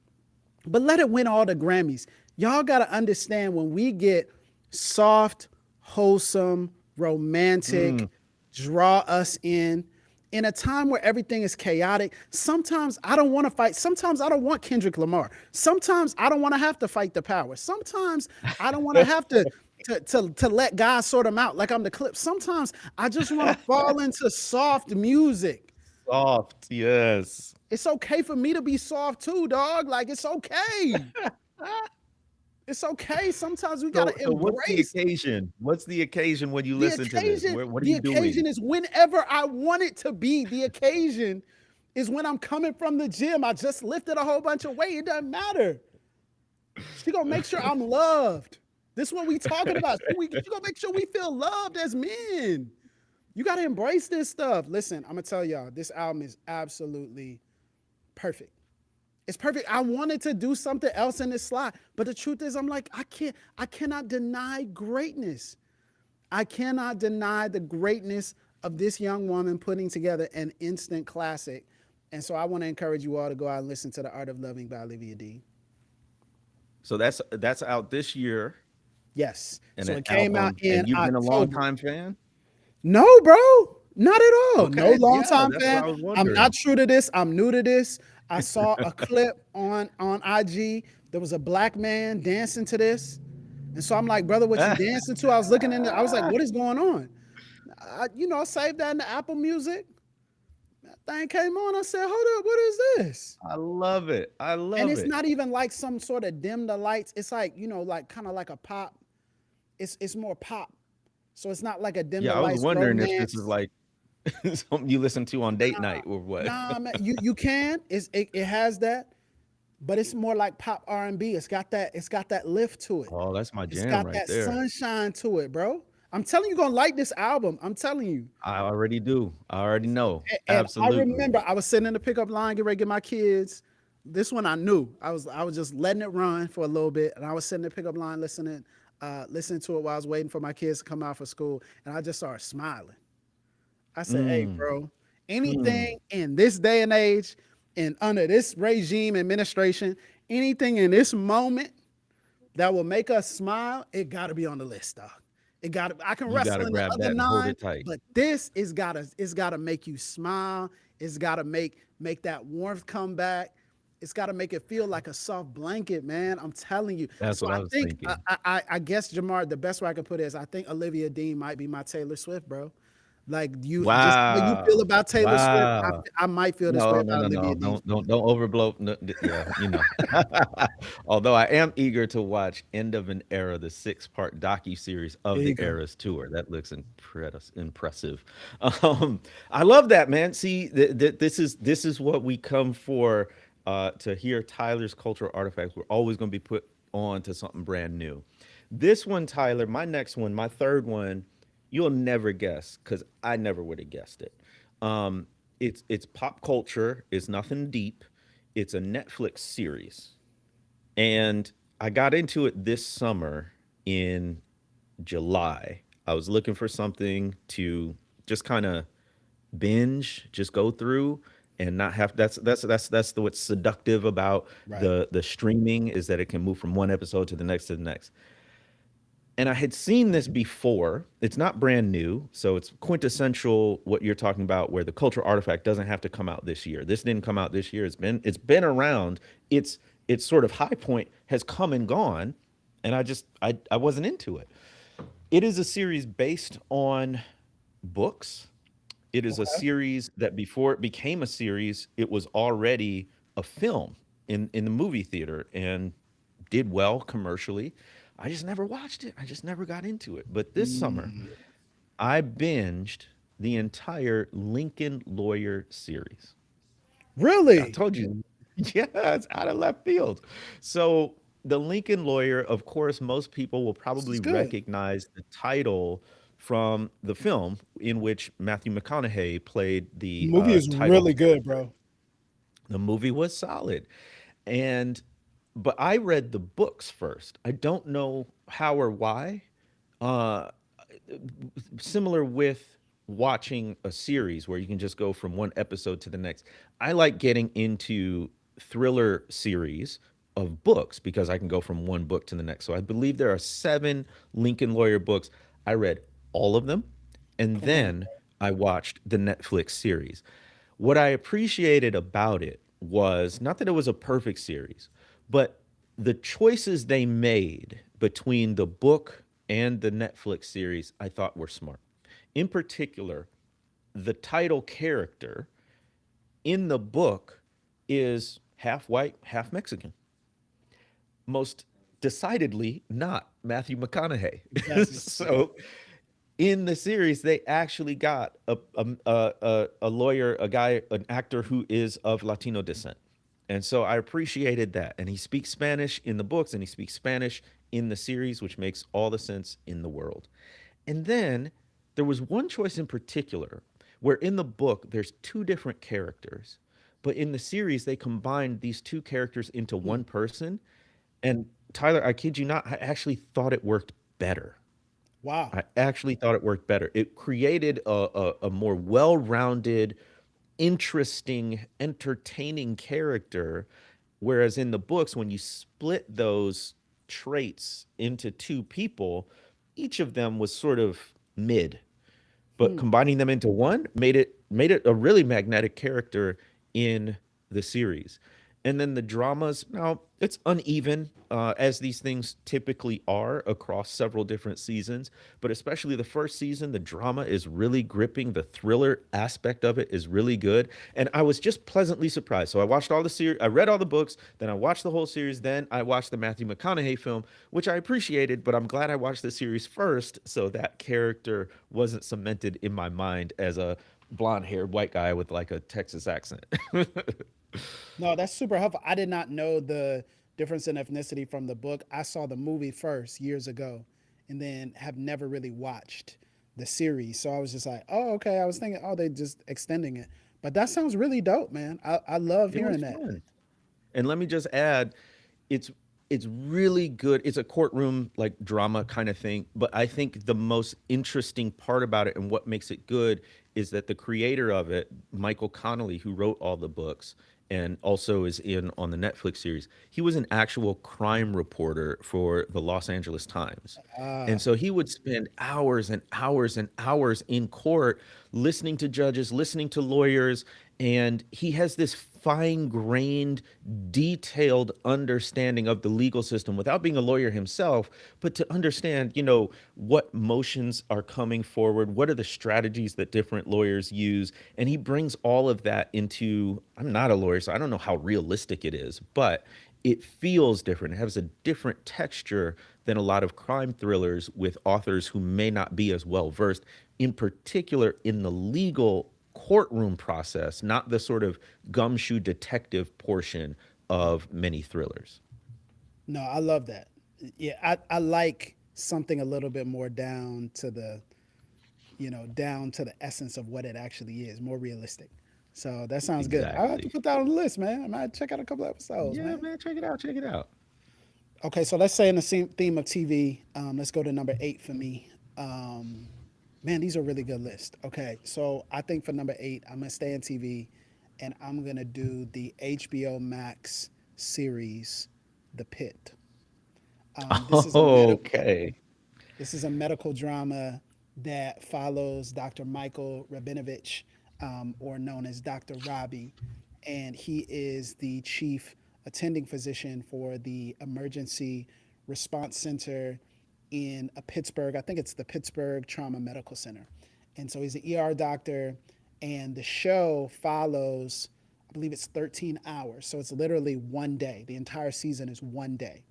But let it win all the Grammys. Y'all got to understand, when we get soft, wholesome, romantic, draw us in a time where everything is chaotic. Sometimes I don't want to fight. Sometimes I don't want Kendrick Lamar. Sometimes I don't want to have to fight the power. Sometimes I don't want to have to let God sort them out like I'm the clip. Sometimes I just want to fall into soft music. Soft. Yes. It's okay for me to be soft too, dog. Like, it's okay. It's okay. Sometimes we gotta So what's the embrace occasion? What's the occasion when you the listen to this? occasion. What are The you doing? occasion is whenever I want it to be. The occasion is when I'm coming from the gym. I just lifted a whole bunch of weight. It doesn't matter. She gonna make sure I'm loved. This is what we talking about. She gonna make sure we feel loved as men. You gotta embrace this stuff. Listen, I'm gonna tell y'all, this album is absolutely perfect. It's perfect. I wanted to do something else in this slot, but the truth is, I'm like, I cannot deny greatness. I cannot deny the greatness of this young woman putting together an instant classic. And so I want to encourage you all to go out and listen to The Art of Loving by Olivia Dean. So that's out this year, Yes. and So an it came out album, in and you've been a long October. time fan. No, bro, not at all. No Okay, long yeah, time that's what fan. I was I'm not wondering. true to this. I'm new to this. I saw a clip on IG. There was a black man dancing to this. And so I'm like, brother, what you dancing to? I was looking in there. I was like, what is going on? I saved that in the Apple Music. That thing came on. I said, hold up, what is this? I love it. I And love it's it. not even like some sort of dim the lights. It's like, like kind of like a pop. It's more pop. So it's not like a dim Yeah, the I was lights wondering if this is romance. like something you listen to on date night or what. Nah, man, you can. It has that, but it's more like pop R&B. It's got that lift to it. Oh, that's my It's jam got right that there. sunshine to it, bro. I'm telling you, you're gonna like this album. I'm telling you. I already do. I already know. And I Absolutely. remember I was sitting in the pickup line, getting ready to get my kids. This one I knew. I was just letting it run for a little bit, and I was sitting in the pickup line listening to it while I was waiting for my kids to come out for school, and I just started smiling. I said, "Hey, Mm, bro, mm. anything in this day and age, and under this regime administration, anything in this moment that will make us smile, it got to be on the list, dog. It got to. I can You wrestle gotta in the grab other that and hold nine, it tight. but this is gotta. It's gotta make you smile. It's gotta make that warmth come back. It's got to make it feel like a soft blanket, man. I'm telling you. That's So what I I was think thinking. I guess Jamar, the best way I could put it is I think Olivia Dean might be my Taylor Swift, bro. Like you, just how you feel Wow. about Taylor Swift, Wow. I might feel this way No, no, about no, no. Olivia Dean. Don't overblow. No, yeah, Although I am eager to watch End of an Era, the six-part docu-series There of you the go. Eras tour. That looks impressive. I love that, man. See, this is what we come for, to hear Tyler's cultural artifacts. We're always going to be put on to something brand new. This one, Tyler, my next one, my third one, you'll never guess because I never would have guessed it. Um, it's pop culture. It's nothing deep. It's a Netflix series, and I got into it this summer in July. I was looking for something to just kind of binge, just go through and not have that's the what's seductive about Right. the streaming is that it can move from one episode to the next to the next. And I had seen this before. It's not brand new, so it's quintessential what you're talking about, where the cultural artifact doesn't have to come out this year. This didn't come out this year. It's been around. Its sort of high point has come and gone, and I wasn't into it. It is a series based on books. It is a Okay. series that before it became a series, it was already a film in the movie theater and did well commercially. I just never watched it. I just never got into it. But this summer, Mm. I binged the entire Lincoln Lawyer series. I Really? told you, yeah, it's out of left field. So, the Lincoln Lawyer, of course, most people will This probably is good. recognize the title from the film in which Matthew McConaughey played The the movie is title really good, character. bro. The movie was solid. And but I read the books first. I don't know how or why. Uh Similar with watching a series where you can just go from one episode to the next. I like getting into thriller series of books because I can go from one book to the next. So I believe there are seven Lincoln Lawyer books. I read all of them, and Come on, then I watched the Netflix series. What I appreciated about it was not that it was a perfect series, but the choices they made between the book and the Netflix series I thought were smart. In particular, the title character in the book is half white, half Mexican. Most decidedly not Matthew McConaughey. bro. Exactly. So in the series, they actually got a lawyer, a guy, an actor who is of Latino descent. And so I appreciated that. And he speaks Spanish in the books and he speaks Spanish in the series, which makes all the sense in the world. And then there was one choice in particular where in the book there's two different characters, but in the series they combined these two characters into Hmm. one person. And Tyler, I kid you not, I actually thought it worked better. Wow. I actually thought it worked better. It created a more well-rounded, interesting, entertaining character. Whereas in the books, when you split those traits into two people, each of them was sort of mid. But Hmm. combining them into one made it a really magnetic character in the series. And then the dramas, now it's uneven, as these things typically are across several different seasons. But especially the first season, the drama is really gripping. The thriller aspect of it is really good. And I was just pleasantly surprised. So I watched all the series, I read all the books, then I watched the whole series, then I watched the Matthew McConaughey film, which I appreciated, but I'm glad I watched the series first so that character wasn't cemented in my mind as a blonde haired white guy with like a Texas accent. No, that's super helpful. I did not know the difference in ethnicity from the book. I saw the movie first years ago and then have never really watched the series. So I was just like, oh, okay. I was thinking, oh, they just extending it. But that sounds really dope, man. I love It was hearing that. fun. And let me just add, it's it's really good. It's a courtroom like drama kind of thing, but I think the most interesting part about it and what makes it good is that the creator of it, Michael Connolly, who wrote all the books and also is in on the Netflix series, he was an actual crime reporter for the Los Angeles Times. And Ah, so he would spend hours and hours and hours in court listening to judges, listening to lawyers, and he has this fine-grained, detailed understanding of the legal system without being a lawyer himself, but to understand, what motions are coming forward, what are the strategies that different lawyers use, and he brings all of that into. I'm not a lawyer, so I don't know how realistic it is, but it feels different. It has a different texture than a lot of crime thrillers with authors who may not be as well versed, in particular in the legal courtroom process, not the sort of gumshoe detective portion of many thrillers. no, I love that. Yeah, I like something a little bit more down to the, down to the essence of what it actually is, more realistic. So that sounds good. I'll have to Exactly. put that on the list, man. I might check out a couple episodes, Yeah, man. man, check it out. Check it out. Okay, so let's say in the same theme of TV, let's go to number 8 for me. Um, Man, these are really good lists. Okay, so I think for number 8, I'm gonna stay in TV, and I'm gonna do the HBO Max series, The Pit. This is a medical. Okay. This is a medical drama that follows Dr. Michael Rabinovich, or known as Dr. Robbie, and he is the chief attending physician for the emergency response center in a Pittsburgh. I think it's the Pittsburgh Trauma Medical Center, and so he's an ER doctor. And the show follows, I believe it's 13 hours, so it's literally one day. The entire season is one day.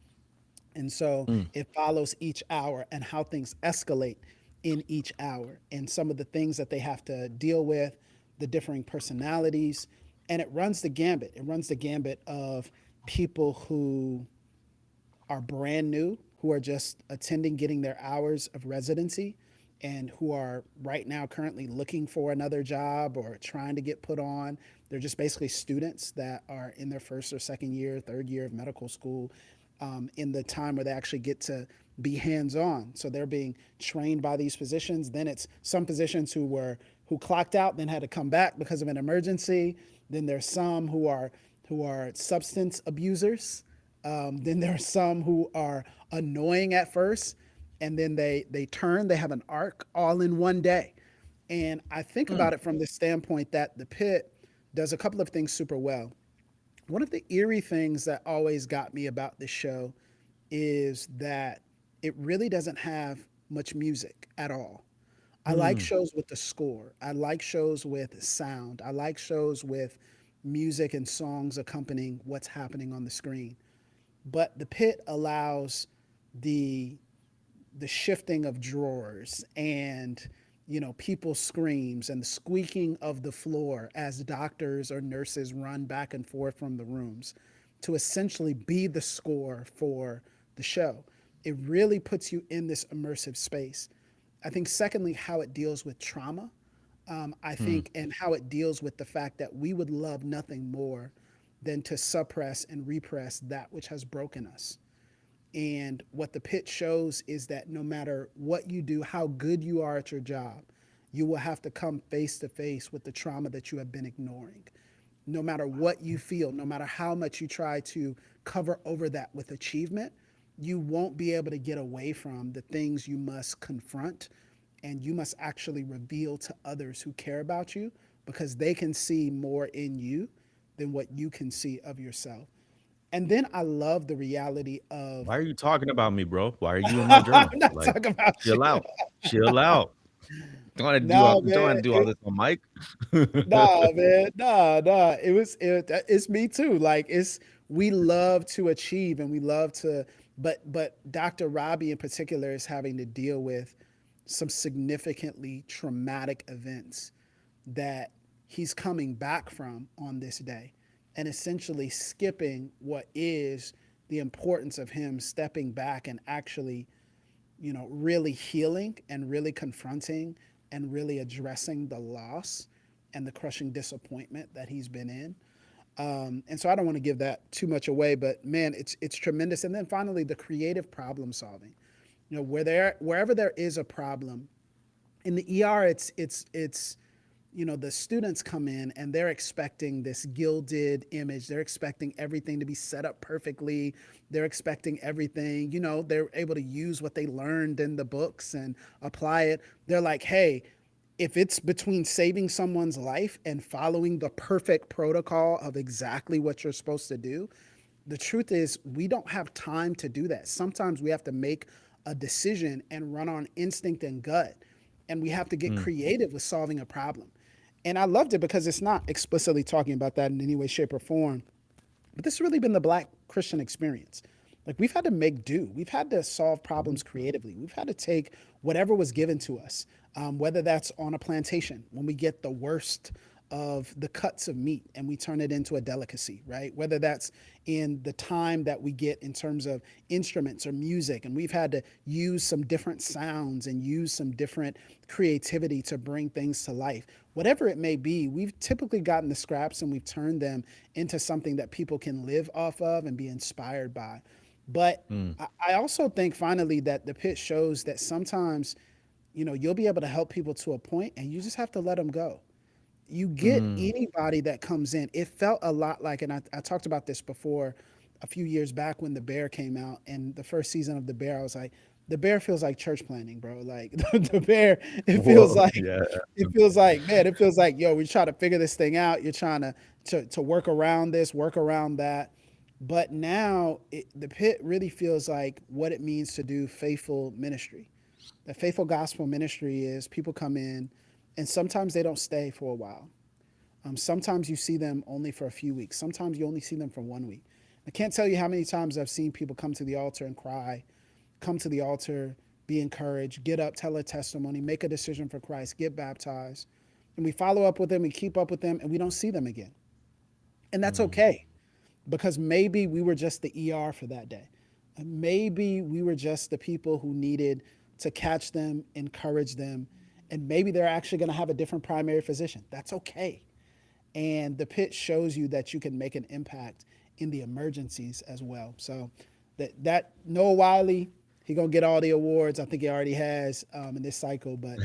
And so Mm, it follows each hour and how things escalate in each hour and some of the things that they have to deal with, the differing personalities. And it runs the gambit. It runs the gambit of people who are brand new, who are just attending, getting their hours of residency, and who are right now currently looking for another job or trying to get put on. They're just basically students that are in their first or second year, third year of medical school, in the time where they actually get to be hands on. So they're being trained by these physicians. Then it's some physicians who clocked out, then had to come back because of an emergency. Then there's some who are substance abusers. Then there are some who are annoying at first, and then they turn. They have an arc all in one day. And I think mm, about it from the standpoint that the pit does a couple of things super well. One of the eerie things that always got me about this show is that it really doesn't have much music at all. I like mm, shows with the score. I like shows with sound. I like shows with music and songs accompanying what's happening on the screen. But the pit allows the the shifting of drawers and people's screams and the squeaking of the floor as doctors or nurses run back and forth from the rooms to essentially be the score for the show. It really puts you in this immersive space. I think secondly, how it deals with trauma. I mm, think, and how it deals with the fact that we would love nothing more than to suppress and repress that which has broken us. And what the pit shows is that no matter what you do, how good you are at your job, you will have to come face to face with the trauma that you have been ignoring. No matter what you feel, no matter how much you try to cover over that with achievement, you won't be able to get away from the things you must confront, and you must actually reveal to others who care about you because they can see more in you than what you can see of yourself. And then I love the reality of, Why are you talking about me, bro? Why are you in my I'm journal? not Like, talking about you. chill out, chill out. No, Don't man. want to do all this on mic. Nah, man. Nah. It's me too. Like we love to achieve and we love to, but Dr. Robbie in particular is having to deal with some significantly traumatic events that he's coming back from on this day, and essentially skipping what is the importance of him stepping back and actually, really healing and really confronting and really addressing the loss and the crushing disappointment that he's been in. And so I don't want to give that too much away, but man, it's tremendous. And then finally, the creative problem solving. Wherever there is a problem in the ER, it's the students come in and they're expecting this gilded image. They're expecting everything to be set up perfectly. They're expecting everything, they're able to use what they learned in the books and apply it. They're like, hey, if it's between saving someone's life and following the perfect protocol of exactly what you're supposed to do, the truth is we don't have time to do that. Sometimes we have to make a decision and run on instinct and gut, and we have to get Mm, creative with solving a problem. And I loved it because it's not explicitly talking about that in any way, shape, or form. But this has really been the Black Christian experience. Like we've had to make do. We've had to solve mhm, problems creatively. We've had to take whatever was given to us, whether that's on a plantation when we get the worst of the cuts of meat and we turn it into a delicacy, right? Whether that's in the time that we get in terms of instruments or music, and we've had to use some different sounds and use some different creativity to bring things to life. Whatever it may be, we've typically gotten the scraps and we've turned them into something that people can live off of and be inspired by. But mm, I also think finally that the pit shows that sometimes, you'll be able to help people to a point and you just have to let them go. You get mm. anybody that comes in. It felt a lot like, and I talked about this before a few years back when The Bear came out, and the first season of The Bear, I was like, The Bear feels like church planning, bro. Like The Bear, it feels Whoa, like, yeah. it feels like, man, it feels like, yo, we're trying to figure this thing out. You're trying to work around this, work around that. But now the pit really feels like what it means to do faithful ministry. The faithful gospel ministry is people come in and sometimes they don't stay for a while. Sometimes you see them only for a few weeks. Sometimes you only see them for 1 week. I can't tell you how many times I've seen people come to the altar and cry, come to the altar, be encouraged, get up, tell a testimony, make a decision for Christ, get baptized. And we follow up with them, we keep up with them, and we don't see them again. And that's Mm, okay because maybe we were just the ER for that day. Maybe we were just the people who needed to catch them, encourage them, and maybe they're actually going to have a different primary physician. That's okay. And the pit shows you that you can make an impact in the emergencies as well. So that Noah Wiley, he gonna get all the awards. I think he already has in this cycle. But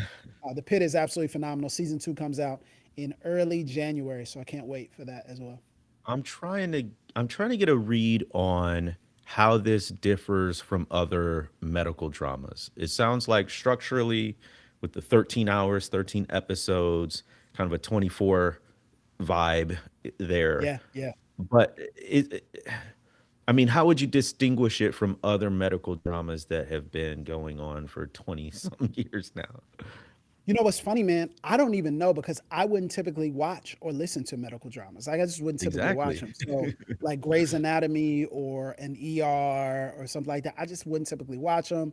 the pit is absolutely phenomenal. Season 2 comes out in early January, so I can't wait for that as well. I'm trying to I'm trying to get a read on how this differs from other medical dramas. It sounds like structurally with the 13 hours, 13 episodes, kind of a 24 vibe there. Yeah, yeah. But I mean, how would you distinguish it from other medical dramas that have been going on for 20 some years now? You know what's funny, man? I don't even know because I wouldn't typically watch or listen to medical dramas. Like I just wouldn't typically watch Exactly. them. So like Grey's Anatomy or an ER or something like that, I just wouldn't typically watch them.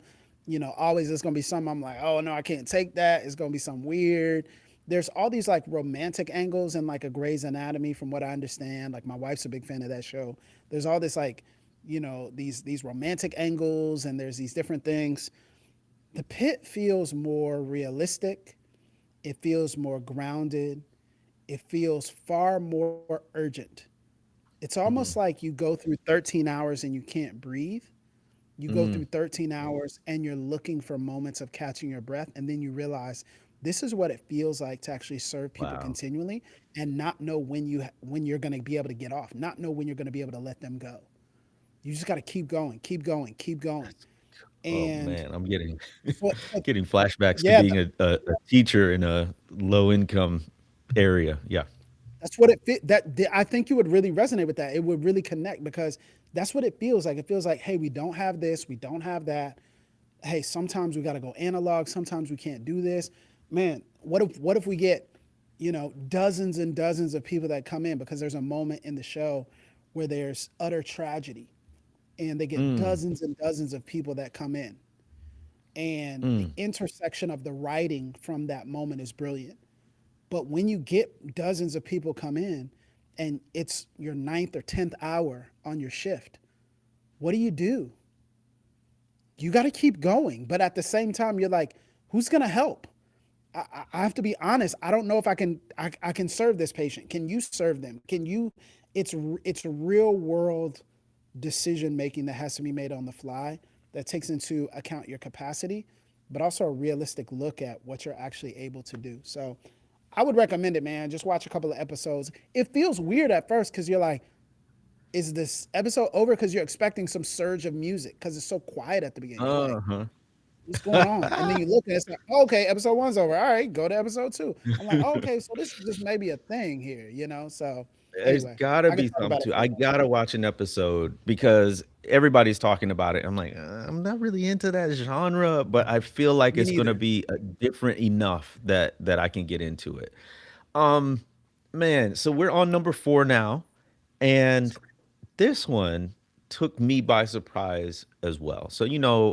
Always there's gonna be something I'm like, oh no, I can't take that. It's gonna be something weird. There's all these like romantic angles in like a Grey's Anatomy, from what I understand. Like my wife's a big fan of that show. There's all this like, these romantic angles, and there's these different things. The pit feels more realistic. It feels more grounded. It feels far more urgent. It's almost Mhm. like you go through 13 hours and you can't breathe. You go Mm, through 13 hours and you're looking for moments of catching your breath. And then you realize this is what it feels like to actually serve people wow. continually and not know when you're going to be able to get off, not know when you're going to be able to let them go. You just got to keep going, keep going, keep going. Oh And man, I'm getting for getting flashbacks to yeah, being a teacher in a low income area. Yeah. That's what it fit. I think you would really resonate with that. It would really connect because that's what it feels like. It feels like, hey, we don't have this, we don't have that. Hey, sometimes we got to go analog. Sometimes we can't do this. Man, what if we get, dozens and dozens of people that come in because there's a moment in the show where there's utter tragedy, and they get Mm, dozens and dozens of people that come in, and the mm, intersection of the writing from that moment is brilliant. But when you get dozens of people come in and it's your ninth or 10th hour on your shift, what do? You got to keep going. But at the same time, you're like, who's going to help? I have to be honest. I don't know if I can serve this patient. Can you serve them? Can you? It's real world decision making that has to be made on the fly that takes into account your capacity, but also a realistic look at what you're actually able to do. So I would recommend it, man. Just watch a couple of episodes. It feels weird at first because you're like, is this episode over? Because you're expecting some surge of music because it's so quiet at the beginning. You're like, uh-huh. what's going on? And then you look and it's like, oh, okay, episode one's over. All right, go to episode two. I'm like, oh, okay, so this is just maybe a thing here. So There's anyway, gotta I could be talk something about it to for a I while. gotta watch an episode because everybody's talking about it. I'm like, I'm not really into that genre, but I feel like Me it's gonna neither. be different enough that I can get into it. Um, man, so we're on number 4 now, and this one took me by surprise as well. So,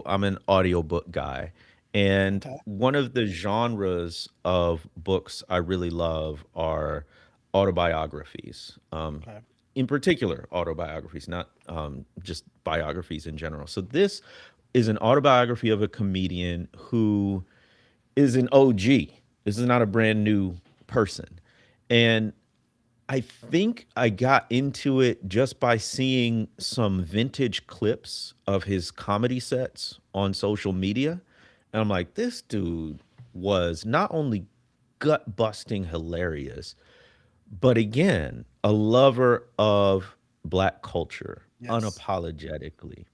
I'm an audiobook guy, and Okay. one of the genres of books I really love are autobiographies. Okay. In particular, autobiographies, not just biographies in general. So, this is an autobiography of a comedian who is an OG. This is not a brand new person. And I think I got into it just by seeing some vintage clips of his comedy sets on social media. And I'm like, this dude was not only gut busting hilarious, but again, a lover of black culture Yes. unapologetically.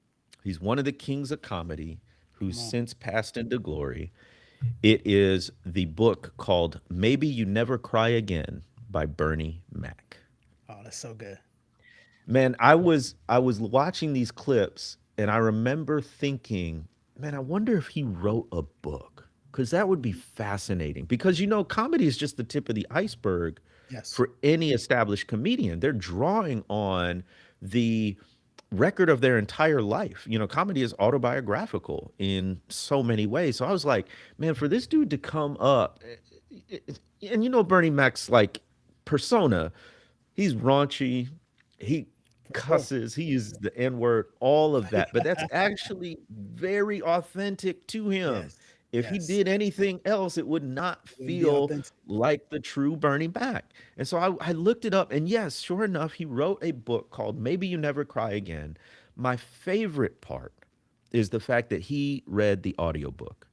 He's one of the kings of comedy who's Come on. since passed into glory. It is the book called Maybe You Never Cry Again by Bernie Mac. Oh, that's so good. Man, I was watching these clips and I remember thinking, man, I wonder if he wrote a book because that would be fascinating. Because comedy is just the tip of the iceberg Yes. for any established comedian. They're drawing on the record of their entire life. Comedy is autobiographical in so many ways. So I was like, man, for this dude to come up, and Bernie Mac's like persona, he's raunchy, he For sure. cusses, he uses the N word, all of that. But that's actually very authentic to him. Yes. If he Yes. did anything else, it would not It wouldn't be feel authentic. like the true Bernie Mac. And so I looked it up, and yes, sure enough, he wrote a book called Maybe You Never Cry Again. My favorite part is the fact that he read the audiobook.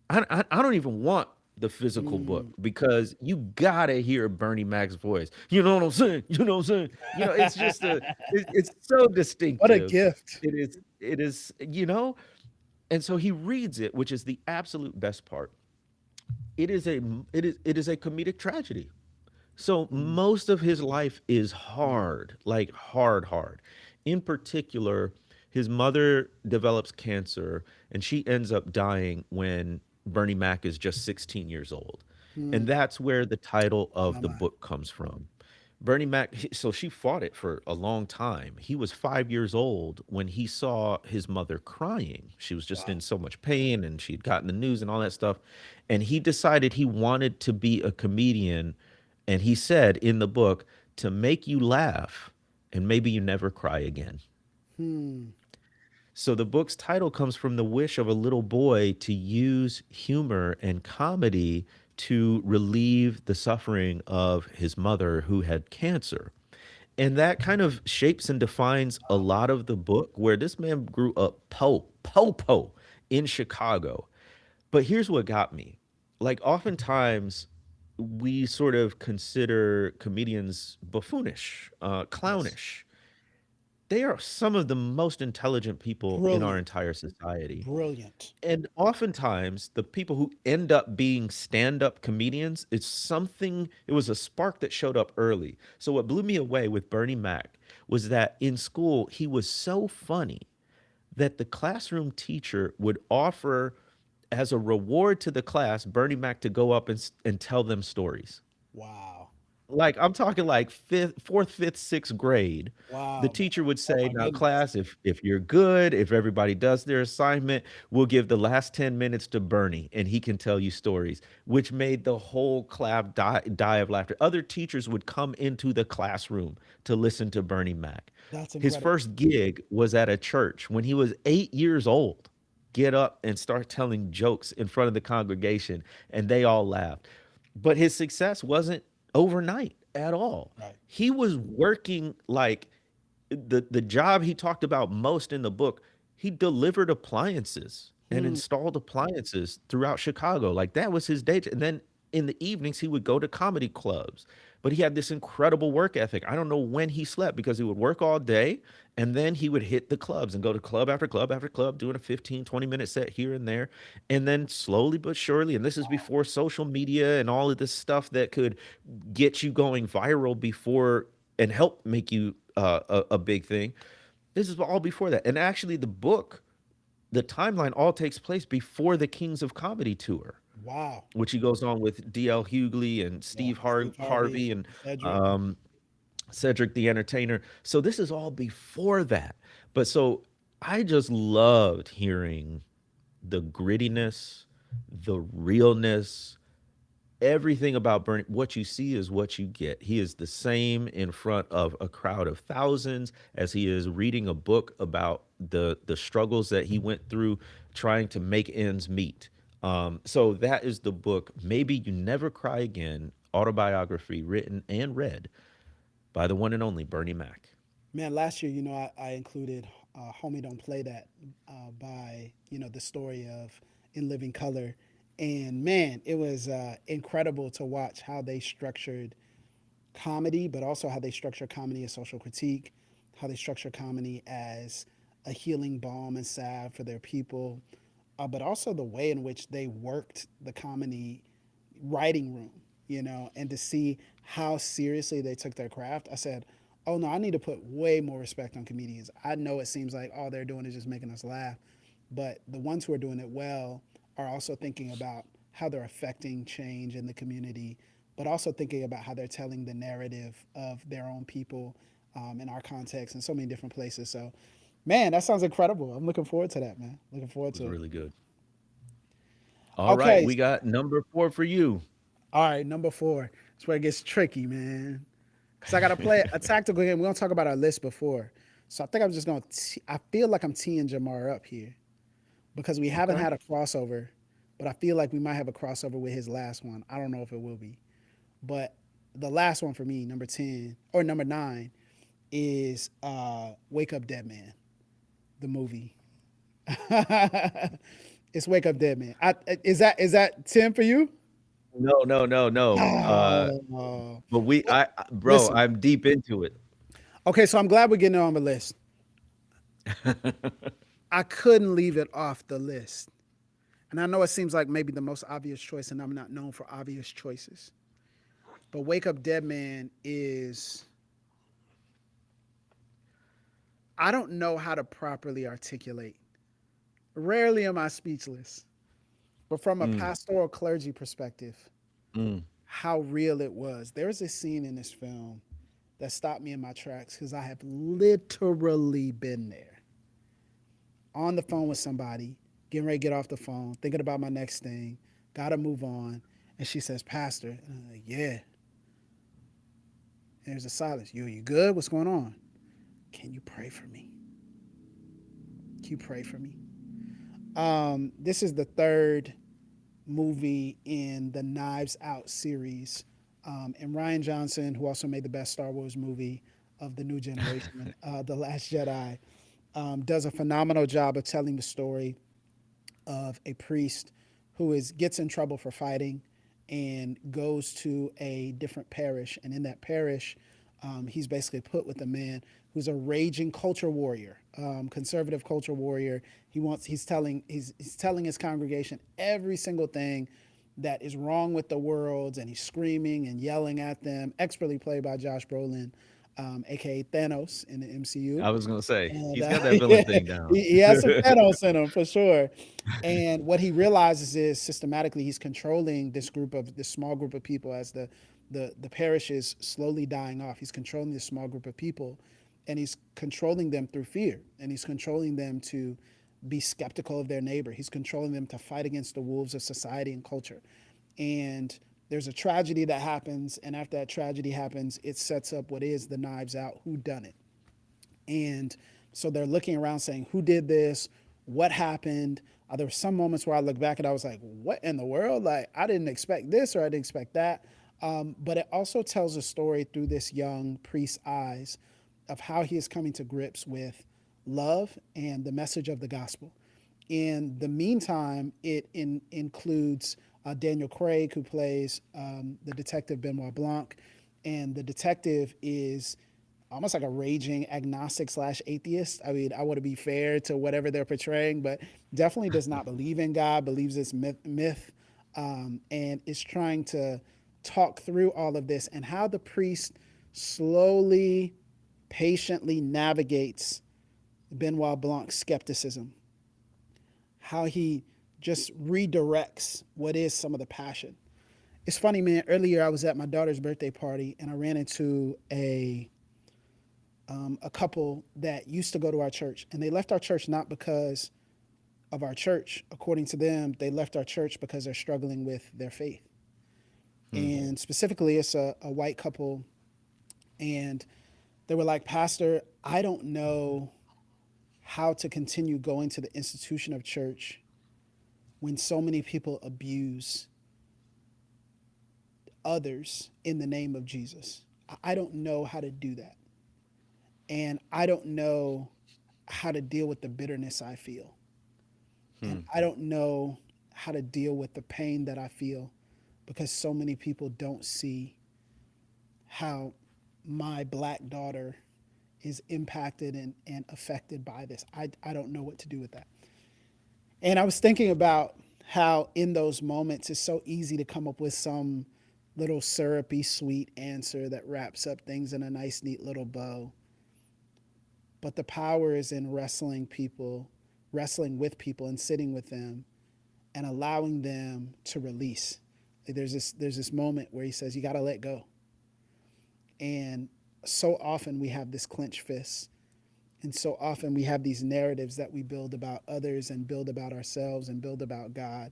I don't even want the physical book Mm. because you gotta hear Bernie Mac's voice. You know what I'm saying? You know what I'm saying? It's just it's so What a distinctive. gift. It is, and so he reads it, which is the absolute best part. It is a comedic tragedy. So Mm. most of his life is hard, like hard, hard. In particular, his mother develops cancer and she ends up dying when Bernie Mac is just 16 years old. And Mm. that's where the title Oh, of my the mind. book comes from. Bernie Mac, so she fought it for a long time. He was 5 years old when he saw his mother crying. She was just Wow. in so much pain and she'd gotten the news and all that stuff. And he decided he wanted to be a comedian. And he said in the book, to make you laugh and maybe you never cry again. Hmm. So the book's title comes from the wish of a little boy to use humor and comedy to relieve the suffering of his mother who had cancer. And that kind of shapes and defines a lot of the book where this man grew up po in Chicago. But here's what got me. Like oftentimes we sort of consider comedians buffoonish, Yes. clownish. they are some of the most intelligent people in our Brilliant. entire society. Brilliant. And oftentimes, the people who end up being stand-up comedians, it was a spark that showed up early. So what blew me away with Bernie Mac was that in school, he was so funny that the classroom teacher would offer as a reward to the class Bernie Mac to go up and tell them stories. Wow. Like I'm talking like fifth, fourth, fifth, sixth grade. The Wow, man. teacher would Oh say, my "Now, goodness. class, if you're good, if everybody does their assignment, we'll give the last 10 minutes to Bernie, and he can tell you stories." Which made the whole class die of laughter. Other teachers would come into the classroom to listen to Bernie Mac. That's His incredible. first gig was at a church when he was 8 years old. Get up and start telling jokes in front of the congregation, and they all laughed. But his success wasn't overnight at all. Right. He was working like the job he talked about most in the book. He delivered appliances and Hmm. installed appliances throughout Chicago. Like that was his day. And then in the evenings he would go to comedy clubs. But he had this incredible work ethic. I don't know when he slept because he would work all day and then he would hit the clubs and go to club after club after club, doing a 15, 20-minute set here and there. And then slowly but surely, and this is before social media and all of this stuff that could get you going viral before and help make you a big thing. This is all before that. And actually, the timeline all takes place before the Kings of Comedy tour, Wow. which he goes on with D.L. Hughley and Yeah. Steve Steve Harvey, Harvey and Cedric. um, Cedric the Entertainer. So this is all before that. But so I just loved hearing the grittiness, the realness, everything about Bernie. What you see is what you get. He is the same in front of a crowd of thousands as he is reading a book about the struggles that he went through trying to make ends meet. So that is the book. Maybe You Never Cry Again, autobiography written and read by the one and only Bernie Mac. Man, last year, I included Homie Don't Play That by, the story of In Living Color. And man, it was incredible to watch how they structured comedy, but also how they structure comedy as social critique, how they structure comedy as a healing balm and salve for their people, but also the way in which they worked the comedy writing room, and to see how seriously they took their craft. I said, oh no, I need to put way more respect on comedians. I know it seems like all they're doing is just making us laugh, but the ones who are doing it well are also thinking about how they're affecting change in the community, but also thinking about how they're telling the narrative of their own people in our context in so many different places. So, man, that sounds incredible. I'm looking forward to that, man. Looking forward It was to it. really good. All right, Okay, we got number 4 for you. all right, number four. That's where it gets tricky, man. Because I got to play a tactical game. We're going to talk about our list before. So I think I'm just going to, I feel like I'm teeing Jamar up here because we haven't Okay. had a crossover, but I feel like we might have a crossover with his last one. I don't know if it will be. But the last one for me, number 10 or number 9, is Wake Up Dead Man, the movie. It's Wake Up Dead Man. Is that 10 for you? No, no, no, no. Oh, But bro, listen. I'm deep into it. Okay, so I'm glad we're getting it on the list. I couldn't leave it off the list. And I know it seems like maybe the most obvious choice, and I'm not known for obvious choices. But Wake Up Dead Man is, I don't know how to properly articulate. Rarely am I speechless, but from a Mm, pastoral clergy perspective, mm. how real it was. There's a scene in this film that stopped me in my tracks because I have literally been there on the phone with somebody, getting ready to get off the phone, thinking about my next thing, gotta move on. And she says, Pastor. And I'm like, yeah. And there's a silence. You good? What's going on? Can you pray for me? Can you pray for me? This is the third movie in the Knives Out series. And Ryan Johnson, who also made the best Star Wars movie of the new generation, The Last Jedi, does a phenomenal job of telling the story of a priest who gets in trouble for fighting and goes to a different parish. And in that parish, He's basically put with a man who's a raging culture warrior, conservative culture warrior. He's telling his congregation every single thing that is wrong with the world, and he's screaming and yelling at them. Expertly played by Josh Brolin, aka Thanos in the MCU. I was gonna say And he's got that villain yeah, thing down. he has some Thanos in him for sure. And what he realizes is systematically he's controlling this small group of people as the parish is slowly dying off. He's controlling this small group of people, and he's controlling them through fear, and he's controlling them to be skeptical of their neighbor. He's controlling them to fight against the wolves of society and culture. And there's a tragedy that happens, and after that tragedy happens, it sets up what is the Knives Out who done it. And so they're looking around saying, who did this? What happened? There were some moments where I look back and I was like, what in the world? Like, I didn't expect this or I didn't expect that. But it also tells a story through this young priest's eyes of how he is coming to grips with love and the message of the gospel. In the meantime, includes Daniel Craig, who plays the detective Benoit Blanc. And the detective is almost like a raging agnostic slash atheist. I mean, I want to be fair to whatever they're portraying, but definitely does not believe in God, believes it's myth, and is trying to talk through all of this and how the priest slowly, patiently navigates Benoit Blanc's skepticism, how he just redirects what is some of the passion. It's funny, man. Earlier, I was at my daughter's birthday party and I ran into a couple that used to go to our church, and they left our church not because of our church. According to them, they left our church because they're struggling with their faith. Hmm. And specifically, it's a white couple, and they were like, Pastor, I don't know how to continue going to the institution of church when so many people abuse others in the name of Jesus. I don't know how to do that. And I don't know how to deal with the bitterness I feel. And Hmm. I don't know how to deal with the pain that I feel because so many people don't see how my black daughter is impacted and affected by this. I don't know what to do with that. And I was thinking about how in those moments it's so easy to come up with some little syrupy sweet answer that wraps up things in a nice neat little bow. But the power is in wrestling with people and sitting with them and allowing them to release. Like there's this moment where he says you got to let go. And so often we have this clenched fist. And so often we have these narratives that we build about others and build about ourselves and build about God.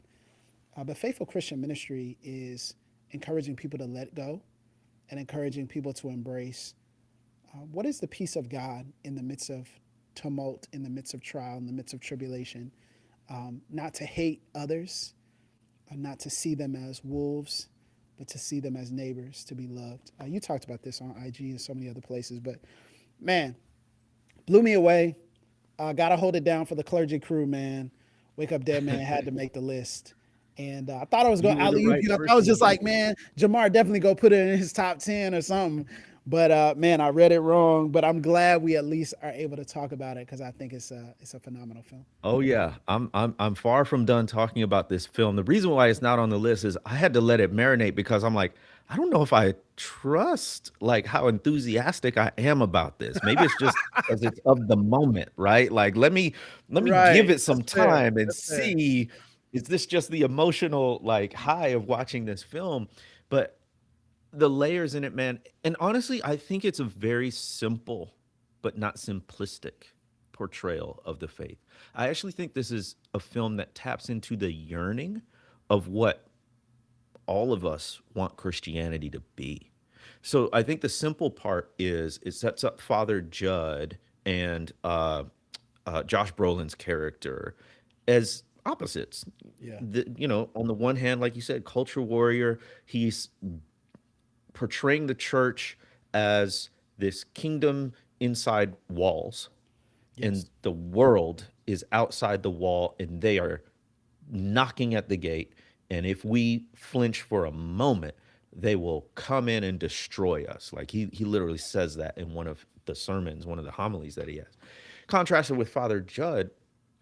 But faithful Christian ministry is encouraging people to let go and encouraging people to embrace what is the peace of God in the midst of tumult, in the midst of trial, in the midst of tribulation. Not to hate others, not to see them as wolves, but to see them as neighbors, to be loved. You talked about this on IG and so many other places, but man, blew me away. Gotta hold it down for the clergy crew, man. Wake Up Dead Man had to make the list. And I thought I was going You to were the alley oop right you up. I was person to just do like, it. man, Jemar definitely go put it in his top 10 or something. But man, I read it wrong. But I'm glad we at least are able to talk about it because I think it's a phenomenal film. Oh yeah, I'm far from done talking about this film. The reason why it's not on the list is I had to let it marinate because I'm like, I don't know if I trust like how enthusiastic I am about this. Maybe it's just because it's of the moment, right? Like let me give Right. it some That's fair. time and That's fair. see, is this just the emotional like high of watching this film? But the layers in it, man. And honestly, I think it's a very simple but not simplistic portrayal of the faith. I actually think this is a film that taps into the yearning of what all of us want Christianity to be. So I think the simple part is it sets up Father Judd and Josh Brolin's character as opposites. Yeah. On the one hand, like you said, culture warrior, he's portraying the church as this kingdom inside walls, and Yes. the world is outside the wall, and they are knocking at the gate. And if we flinch for a moment, they will come in and destroy us. Like he literally says that in one of the sermons, one of the homilies that he has. Contrasted with Father Judd,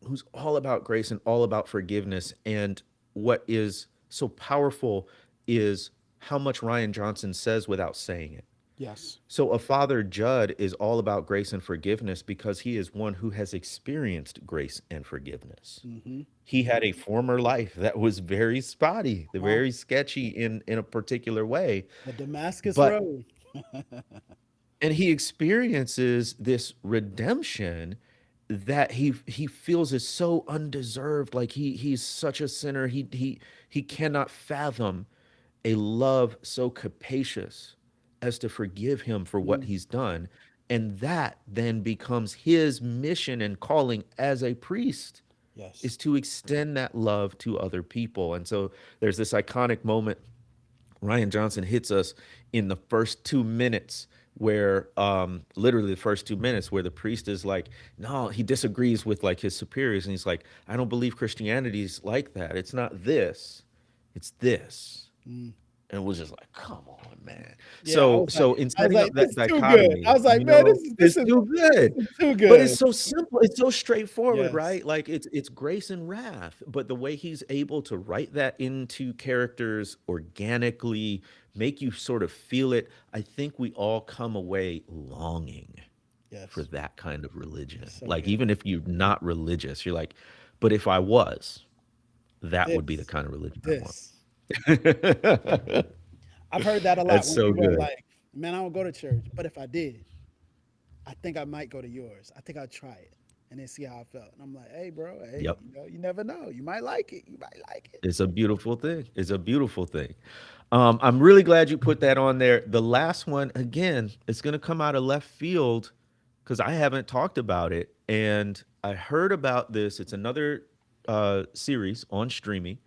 who's all about grace and all about forgiveness. And what is so powerful is how much Ryan Johnson says without saying it. Yes. So a Father Judd is all about grace and forgiveness because he is one who has experienced grace and forgiveness. Mm-hmm. He had a former life that was very spotty, Wow. very sketchy in a particular way, The Damascus but Road. and he experiences this redemption that he feels is so undeserved. Like he's such a sinner. He cannot fathom a love so capacious as to forgive him for what Mm, he's done. And that then becomes his mission and calling as a priest, yes. is to extend that love to other people. And so there's this iconic moment Ryan Johnson hits us in the first 2 minutes where literally the first 2 minutes where the priest is like, no, he disagrees with like his superiors and he's like, I don't believe Christianity's like that. It's not this, it's this. Mm. And it was just like, come on, man. Yeah, So in I was setting up like, this that is too good. I dichotomy, was like, man, it's too this good. is too But good. it's so simple, it's so straightforward, Yes. right? Like it's grace and wrath. But the way he's able to write that into characters organically, make you sort of feel it, I think we all come away longing for Yes. that kind of religion. So Like good. even if you're not religious, you're like, but if I was, that would be the This, kind of religion I want. this. I've heard that a lot That's when so people are good. like, man, I don't go to church, but if I did, I think I might go to yours. I think I'll try it and then see how I felt. And I'm like, hey, bro, hey, Yep. you never know. You might like it. You might like it. It's a beautiful thing. It's a beautiful thing. I'm really glad you put that on there. The last one, again, it's going to come out of left field because I haven't talked about it. And I heard about this. It's another series on streaming.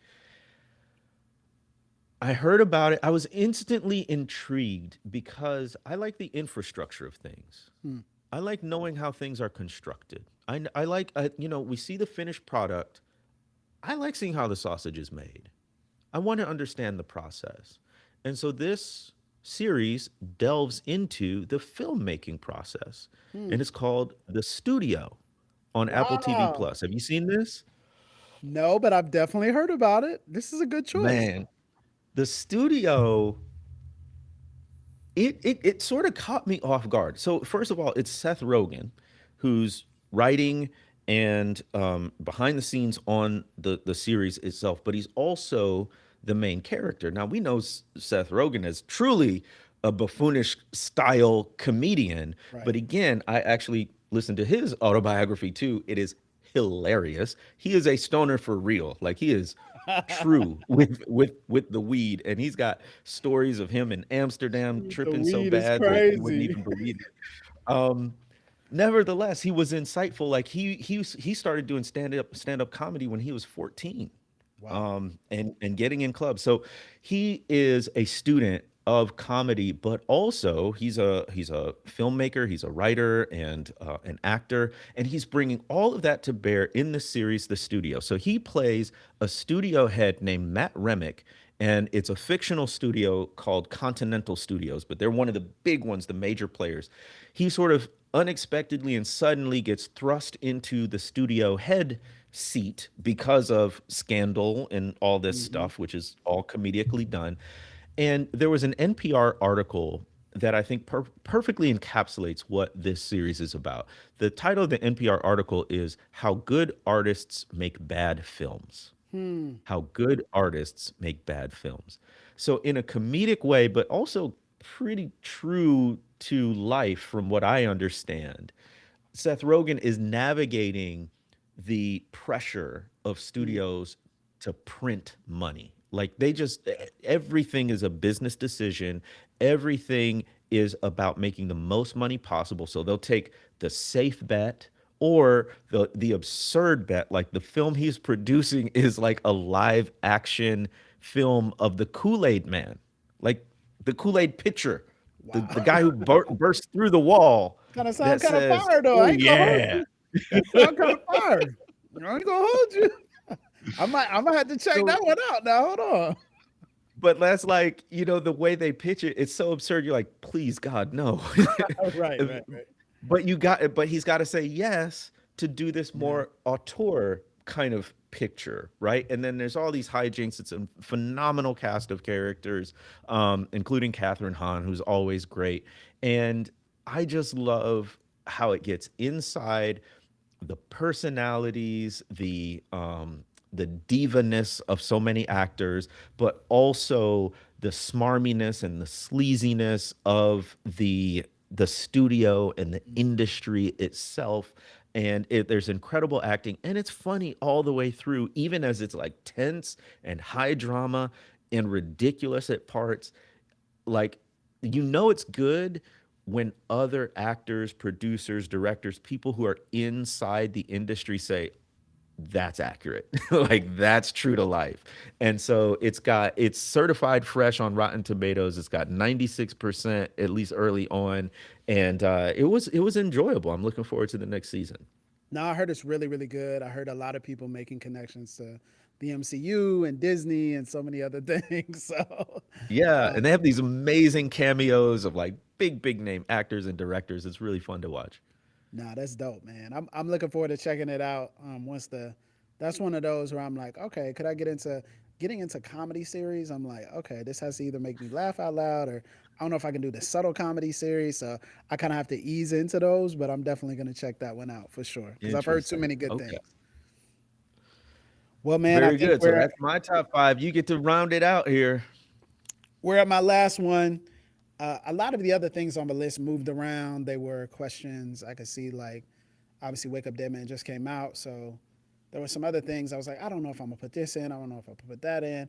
I heard about it. I was instantly intrigued because I like the infrastructure of things. Hmm. I like knowing how things are constructed. I like, we see the finished product. I like seeing how the sausage is made. I want to understand the process. And so this series delves into the filmmaking process. Hmm. And it's called The Studio on Apple TV Wow. Plus. Have you seen this? No, but I've definitely heard about it. This is a good choice. Man, The Studio, it sort of caught me off guard. So first of all, it's Seth Rogen who's writing and behind the scenes on the series itself, but he's also the main character. Now we know Seth Rogen as truly a buffoonish style comedian, but Right. again, I actually listened to his autobiography too. It is hilarious. He is a stoner for real. Like he is true with the weed, and he's got stories of him in Amsterdam The tripping so weed is bad that you wouldn't crazy. even believe it. Nevertheless, he was insightful. Like he started doing stand up comedy when he was 14, Wow. and getting in clubs. So he is a student of comedy, but also he's a filmmaker, he's a writer and an actor, and he's bringing all of that to bear in the series The Studio. So he plays a studio head named Matt Remick, and it's a fictional studio called Continental Studios, but they're one of the big ones, the major players. He sort of unexpectedly and suddenly gets thrust into the studio head seat because of scandal and all this Hmm. stuff, which is all comedically done. And there was an NPR article that I think perfectly encapsulates what this series is about. The title of the NPR article is How Good Artists Make Bad Films. Hmm. How good artists make bad films. So, in a comedic way, but also pretty true to life from what I understand, Seth Rogen is navigating the pressure of Hmm. studios to print money. Like they just everything is a business decision. Everything is about making the most money possible. So they'll take the safe bet or the absurd bet. Like the film he's producing is like a live action film of the Kool-Aid man. Like the Kool-Aid pitcher, Wow. the guy who burst through the wall Kind of sound that kind of says, fire though. I "Oh ain't gonna hold yeah." you. That sound kind of fire. I ain't gonna hold you. I might have to check So that one out now. Hold on. but that's like, the way they pitch it, it's so absurd. You're like, please, God, no. Right, right, right. But he's got to say yes to do this Yeah. more auteur kind of picture, right? And then there's all these hijinks. It's a phenomenal cast of characters, including Catherine Hahn, who's always great. And I just love how it gets inside the personalities, the diva-ness of so many actors, but also the smarminess and the sleaziness of the studio and the industry itself. And there's incredible acting, and it's funny all the way through, even as it's like tense and high drama and ridiculous at parts. Like, it's good when other actors, producers, directors, people who are inside the industry say, that's accurate. Like, that's true to life. And so it's certified fresh on Rotten Tomatoes. It's got 96% at least early on, and it was enjoyable. I'm looking forward to the next season. No, I heard it's really, really good. I heard a lot of people making connections to the MCU and Disney and so many other things. So, Yeah, uh, and they have these amazing cameos of like big name actors and directors. It's really fun to watch. nah, that's dope, man. I'm looking forward to checking it out. Once the That's one of those where I'm like, okay, could I get into getting into comedy series? I'm like, okay, this has to either make me laugh out loud or I don't know if I can do the subtle comedy series. So I kind of have to ease into those, but I'm definitely gonna check that one out for sure because I've heard too Interesting. many good Okay. things. Well, man, I Very think good. So that's my top five. You get to round it out here. we're at my last one. A lot of the other things on the list moved around. They were questions I could see, like obviously Wake Up Dead Man just came out, so there were some other things I was like, I don't know if I'm gonna put this in. I don't know if I'll put that in.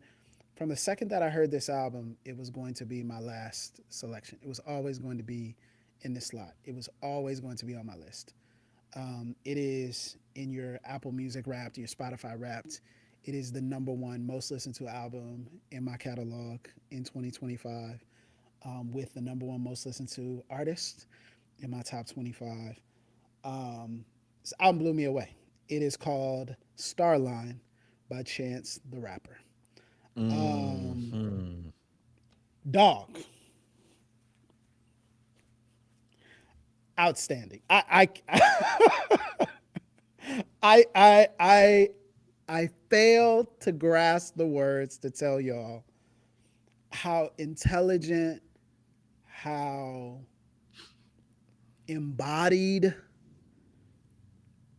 From the second that I heard this album, it was going to be my last selection. It was always going to be in this slot. It was always going to be on my list. It is in your Apple Music Wrapped, your Spotify Wrapped. It is the number one most listened to album in my catalog in 2025, with the number one most listened to artist in my top 25. This album blew me away. It is called Starline by Chance the Rapper. Um, Hmm. Dog, outstanding. I, I, I failed to grasp the words to tell y'all how intelligent, how embodied,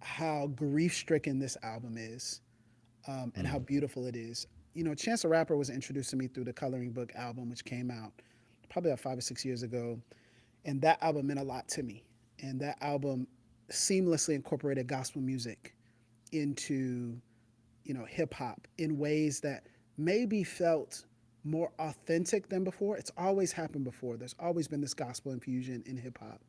how grief stricken this album is, and how beautiful it is. You know, Chance the Rapper was introduced to me through the Coloring Book album, which came out probably about 5 or 6 years ago. And that album meant a lot to me. And that album seamlessly incorporated gospel music into, hip hop in ways that maybe felt more authentic than before. It's always happened before. There's always been this gospel infusion in hip hop,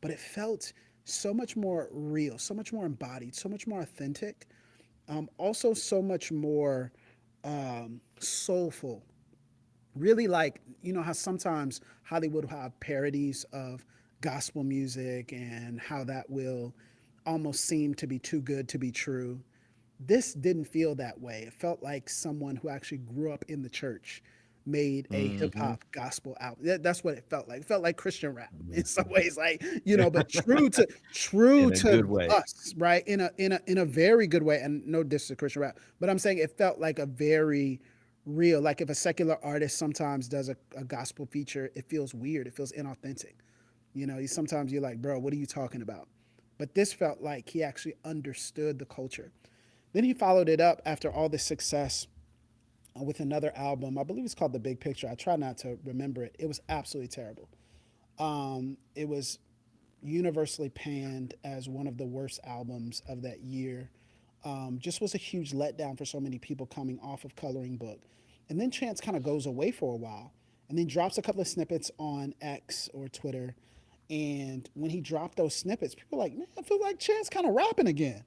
but it felt so much more real, so much more embodied, so much more authentic. Also, so much more soulful. Really, like, how sometimes Hollywood will have parodies of gospel music and how that will almost seem to be too good to be true. This didn't feel that way. It felt like someone who actually grew up in the church made a hip Hmm. hop gospel album. That's what it felt like. It felt like Christian rap in some ways, like, but true In a to good way. us, right? In a very good way. And no diss to Christian rap, but I'm saying it felt like a very real. Like if a secular artist sometimes does a gospel feature, it feels weird. It feels inauthentic. Sometimes you're like, bro, what are you talking about? But this felt like he actually understood the culture. Then he followed it up after all this success with another album. I believe it's called The Big Picture. I try not to remember it. It was absolutely terrible. It was universally panned as one of the worst albums of that year. Just was a huge letdown for so many people coming off of Coloring Book. And then Chance kind of goes away for a while and then drops a couple of snippets on X or Twitter. And when he dropped those snippets, people were like, man, I feel like Chance kind of rapping again.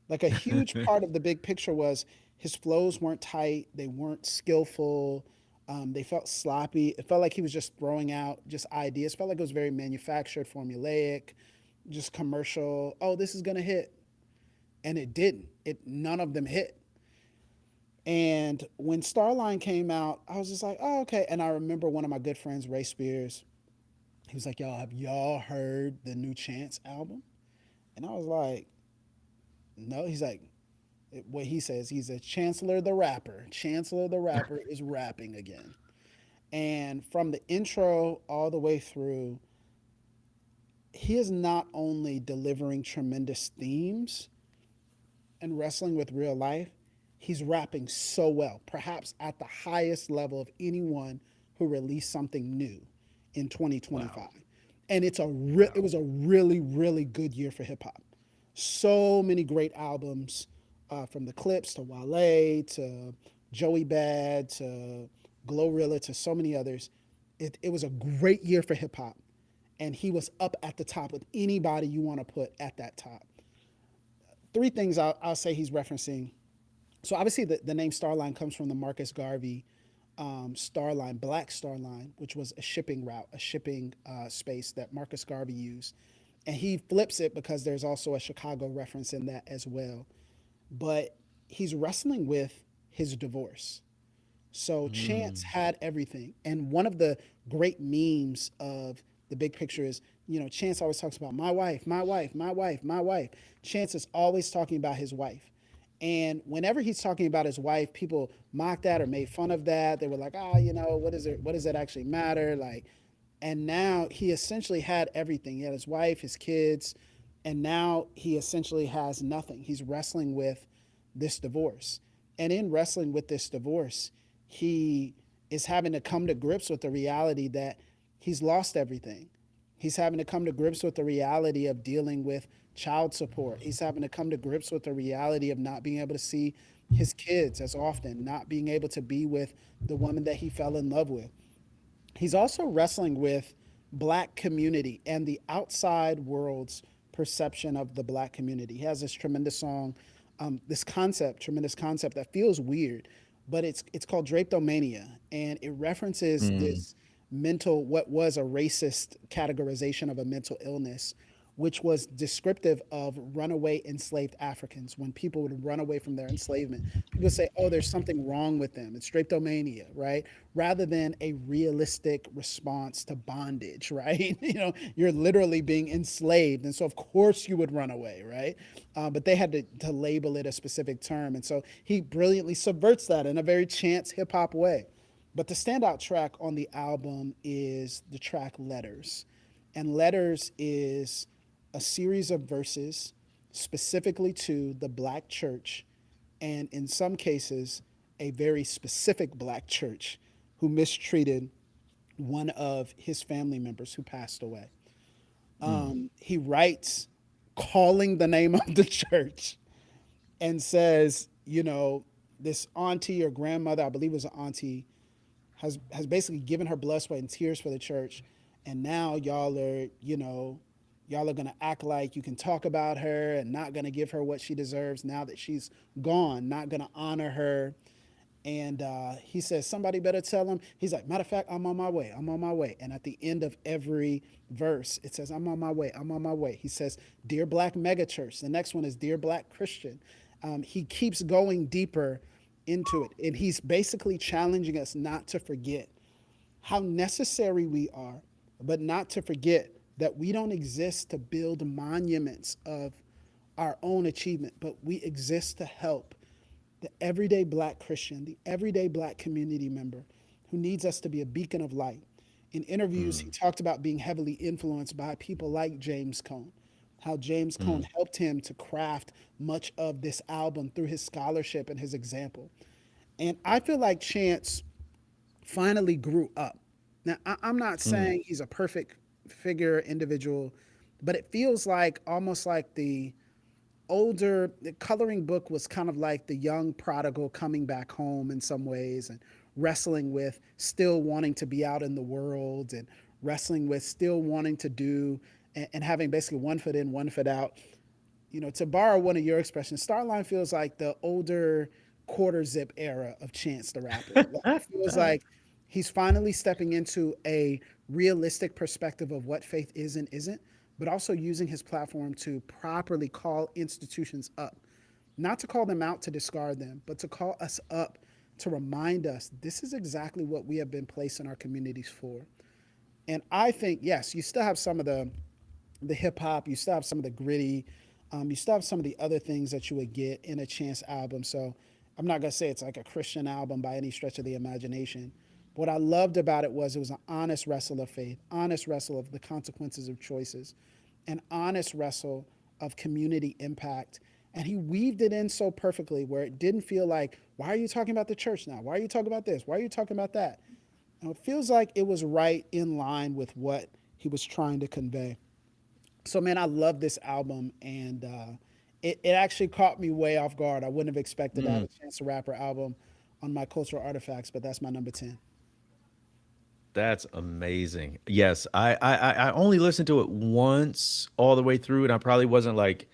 Like a huge part of the big picture was his flows weren't tight, they weren't skillful, they felt sloppy. It felt like he was just throwing out just ideas. It felt like it was very manufactured, formulaic, just commercial. Oh, this is gonna hit, and it didn't. It None of them hit. And when Starline came out, I was just like, oh, okay. And I remember one of my good friends, Ray Spears, he was like, y'all, have y'all heard the new Chance album? And I was like, no. He's like, what he says, he's a Chancellor the Rapper. Chancellor the Rapper is rapping again. And from the intro all the way through, he is not only delivering tremendous themes and wrestling with real life, he's rapping so well, perhaps at the highest level of anyone who released something new in Wow. 2025. And it Wow. was a really really good year for hip hop. So many great albums, from the Clips to Wale to Joey Bad to Glorilla to so many others. It was a great year for hip hop, and he was up at the top with anybody you want to put at that top. Three things I'll say he's referencing. So obviously the name Starline comes from the Marcus Garvey Starline, Black Starline, which was a shipping route, a shipping space that Marcus Garvey used. And he flips it because there's also a Chicago reference in that as well. But he's wrestling with his divorce. So Chance Mm. had everything. And one of the great memes of the big picture is, Chance always talks about my wife, my wife, my wife, my wife. Chance is always talking about his wife. And whenever he's talking about his wife, people mocked that or made fun of that. They were like, what is it? What does that actually matter? Like, and now he essentially had everything. He had his wife, his kids, and now he essentially has nothing. He's wrestling with this divorce. And in wrestling with this divorce, he is having to come to grips with the reality that he's lost everything. He's having to come to grips with the reality of dealing with child support. He's having to come to grips with the reality of not being able to see his kids as often, not being able to be with the woman that he fell in love with. He's also wrestling with black community and the outside world's perception of the black community. He has this tremendous song, tremendous concept that feels weird, but it's called Drapetomania, and it references Mm. this what was a racist categorization of a mental illness, which was descriptive of runaway enslaved Africans. When people would run away from their enslavement, people would say, oh, there's something wrong with them. It's drapetomania, right? Rather than a realistic response to bondage, right? You're literally being enslaved. And so, of course, you would run away, right? But they had to label it a specific term. And so he brilliantly subverts that in a very chance hip hop way. But the standout track on the album is the track Letters. And Letters is a series of verses specifically to the black church, and in some cases, a very specific black church who mistreated one of his family members who passed away. Mm. He writes calling the name of the church and says, this auntie or grandmother, I believe it was an auntie, has basically given her blood, sweat, and tears for the church, and now y'all are gonna act like you can talk about her and not gonna give her what she deserves now that she's gone, not gonna honor her. And he says, somebody better tell him. He's like, matter of fact, I'm on my way. I'm on my way. And at the end of every verse, it says, I'm on my way. I'm on my way. He says, Dear Black Megachurch. The next one is Dear Black Christian. He keeps going deeper into it. And he's basically challenging us not to forget how necessary we are, but not to forget that we don't exist to build monuments of our own achievement, but we exist to help the everyday black Christian, the everyday black community member who needs us to be a beacon of light. In interviews, he Mm. talked about being heavily influenced by people like James Cone, how James Cone Mm. helped him to craft much of this album through his scholarship and his example. And I feel like Chance finally grew up. Now, I'm not Mm. saying he's a perfect figure individual, but it feels like almost like the coloring book was kind of like the young prodigal coming back home in some ways and wrestling with still wanting to be out in the world and wrestling with still wanting to do and having basically one foot in, one foot out. To borrow one of your expressions, Starline feels like the older quarter zip era of Chance the Rapper. Like, it feels like he's finally stepping into a realistic perspective of what faith is and isn't, but also using his platform to properly call institutions up. not to call them out to discard them, but to call us up to remind us this is exactly what we have been placed in our communities for. And I think, yes, you still have some of the hip hop, you still have some of the gritty, you still have some of the other things that you would get in a Chance album. So I'm not gonna say it's like a Christian album by any stretch of the imagination. But what I loved about it was an honest wrestle of faith, honest wrestle of the consequences of choices, an honest wrestle of community impact. And he weaved it in so perfectly where it didn't feel like, why are you talking about the church now? Why are you talking about this? Why are you talking about that? And it feels like it was right in line with what he was trying to convey. So, man, I love this album, and it actually caught me way off guard. I wouldn't have expected to have Mm, a Chance the Rapper album on my cultural artifacts, but that's my number 10. that's amazing. Yes, I only listened to it once all the way through, and I probably wasn't like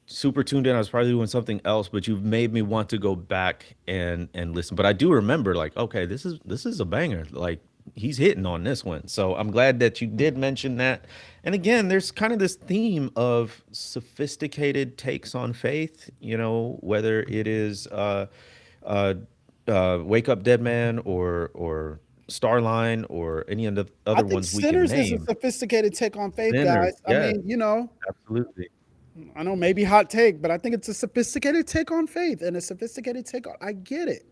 super tuned in. I was probably doing something else, but you've made me want to go back and listen. But I do remember, like, okay, this is a banger. Like, he's hitting on this one. So I'm glad that you did mention that. And again, there's kind of this theme of sophisticated takes on faith. Whether it is uh, Wake Up Dead Man or Starline or any of the I other think ones we can Sinners is a name. sophisticated take on faith, Sinners, guys. I yes, mean, absolutely. I know maybe hot take, but I think it's a sophisticated take on faith and a sophisticated take on. I get it.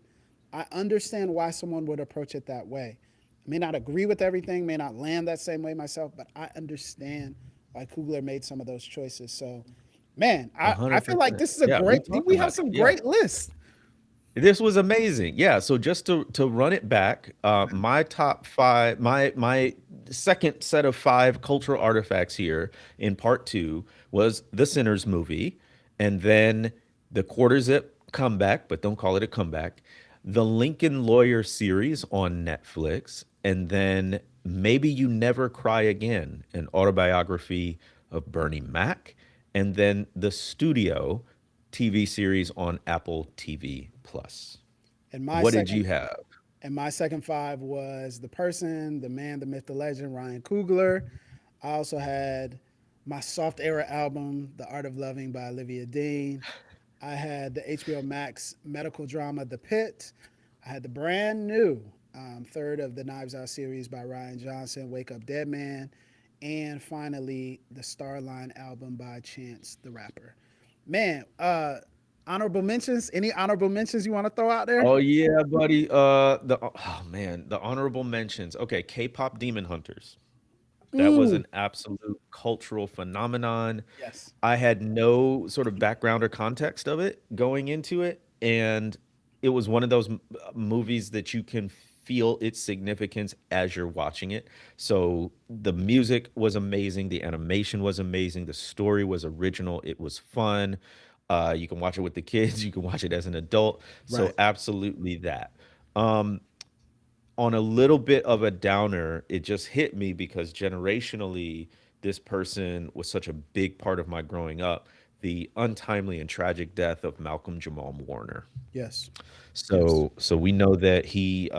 I understand why someone would approach it that way. I may not agree with everything, may not land that same way myself, but I understand why Kugler made some of those choices. So, man, A I hundred feel like percent. this is a Yeah, we great. talked We have about it. some Yeah. great lists. This was amazing. Yeah. So just to run it back, my top five, my second set of five cultural artifacts here in part two was the Sinners movie, and then the quarter zip comeback, but don't call it a comeback. The Lincoln Lawyer series on Netflix, and then Maybe You Never Cry Again, an autobiography of Bernie Mac, and then The Studio TV series on Apple TV Plus. And my What did second you have? and my second five was the person, the man, the myth, the legend, Ryan Coogler. I also had my soft era album, The Art of Loving by Olivia Dean. I had the HBO Max medical drama, The Pit. I had the brand new third of the Knives Out series by Ryan Johnson, Wake Up Dead Man. And finally, the Starline album by Chance the Rapper. Man, honorable mentions? Any honorable mentions you want to throw out there? Oh yeah, buddy. Oh man, the honorable mentions. Okay, K-pop Demon Hunters. That was Ooh, an absolute cultural phenomenon. yes. I had no sort of background or context of it going into it, and it was one of those movies that you can feel its significance as you're watching it. So the music was amazing, the animation was amazing, the story was original, it was fun. You can watch it with the kids, you can watch it as an adult. So Right. absolutely that. Um, on a little bit of a downer, it just hit me because generationally, this person was such a big part of my growing up. The untimely and tragic death of Malcolm Jamal Warner. Yes. Yes. So we know that he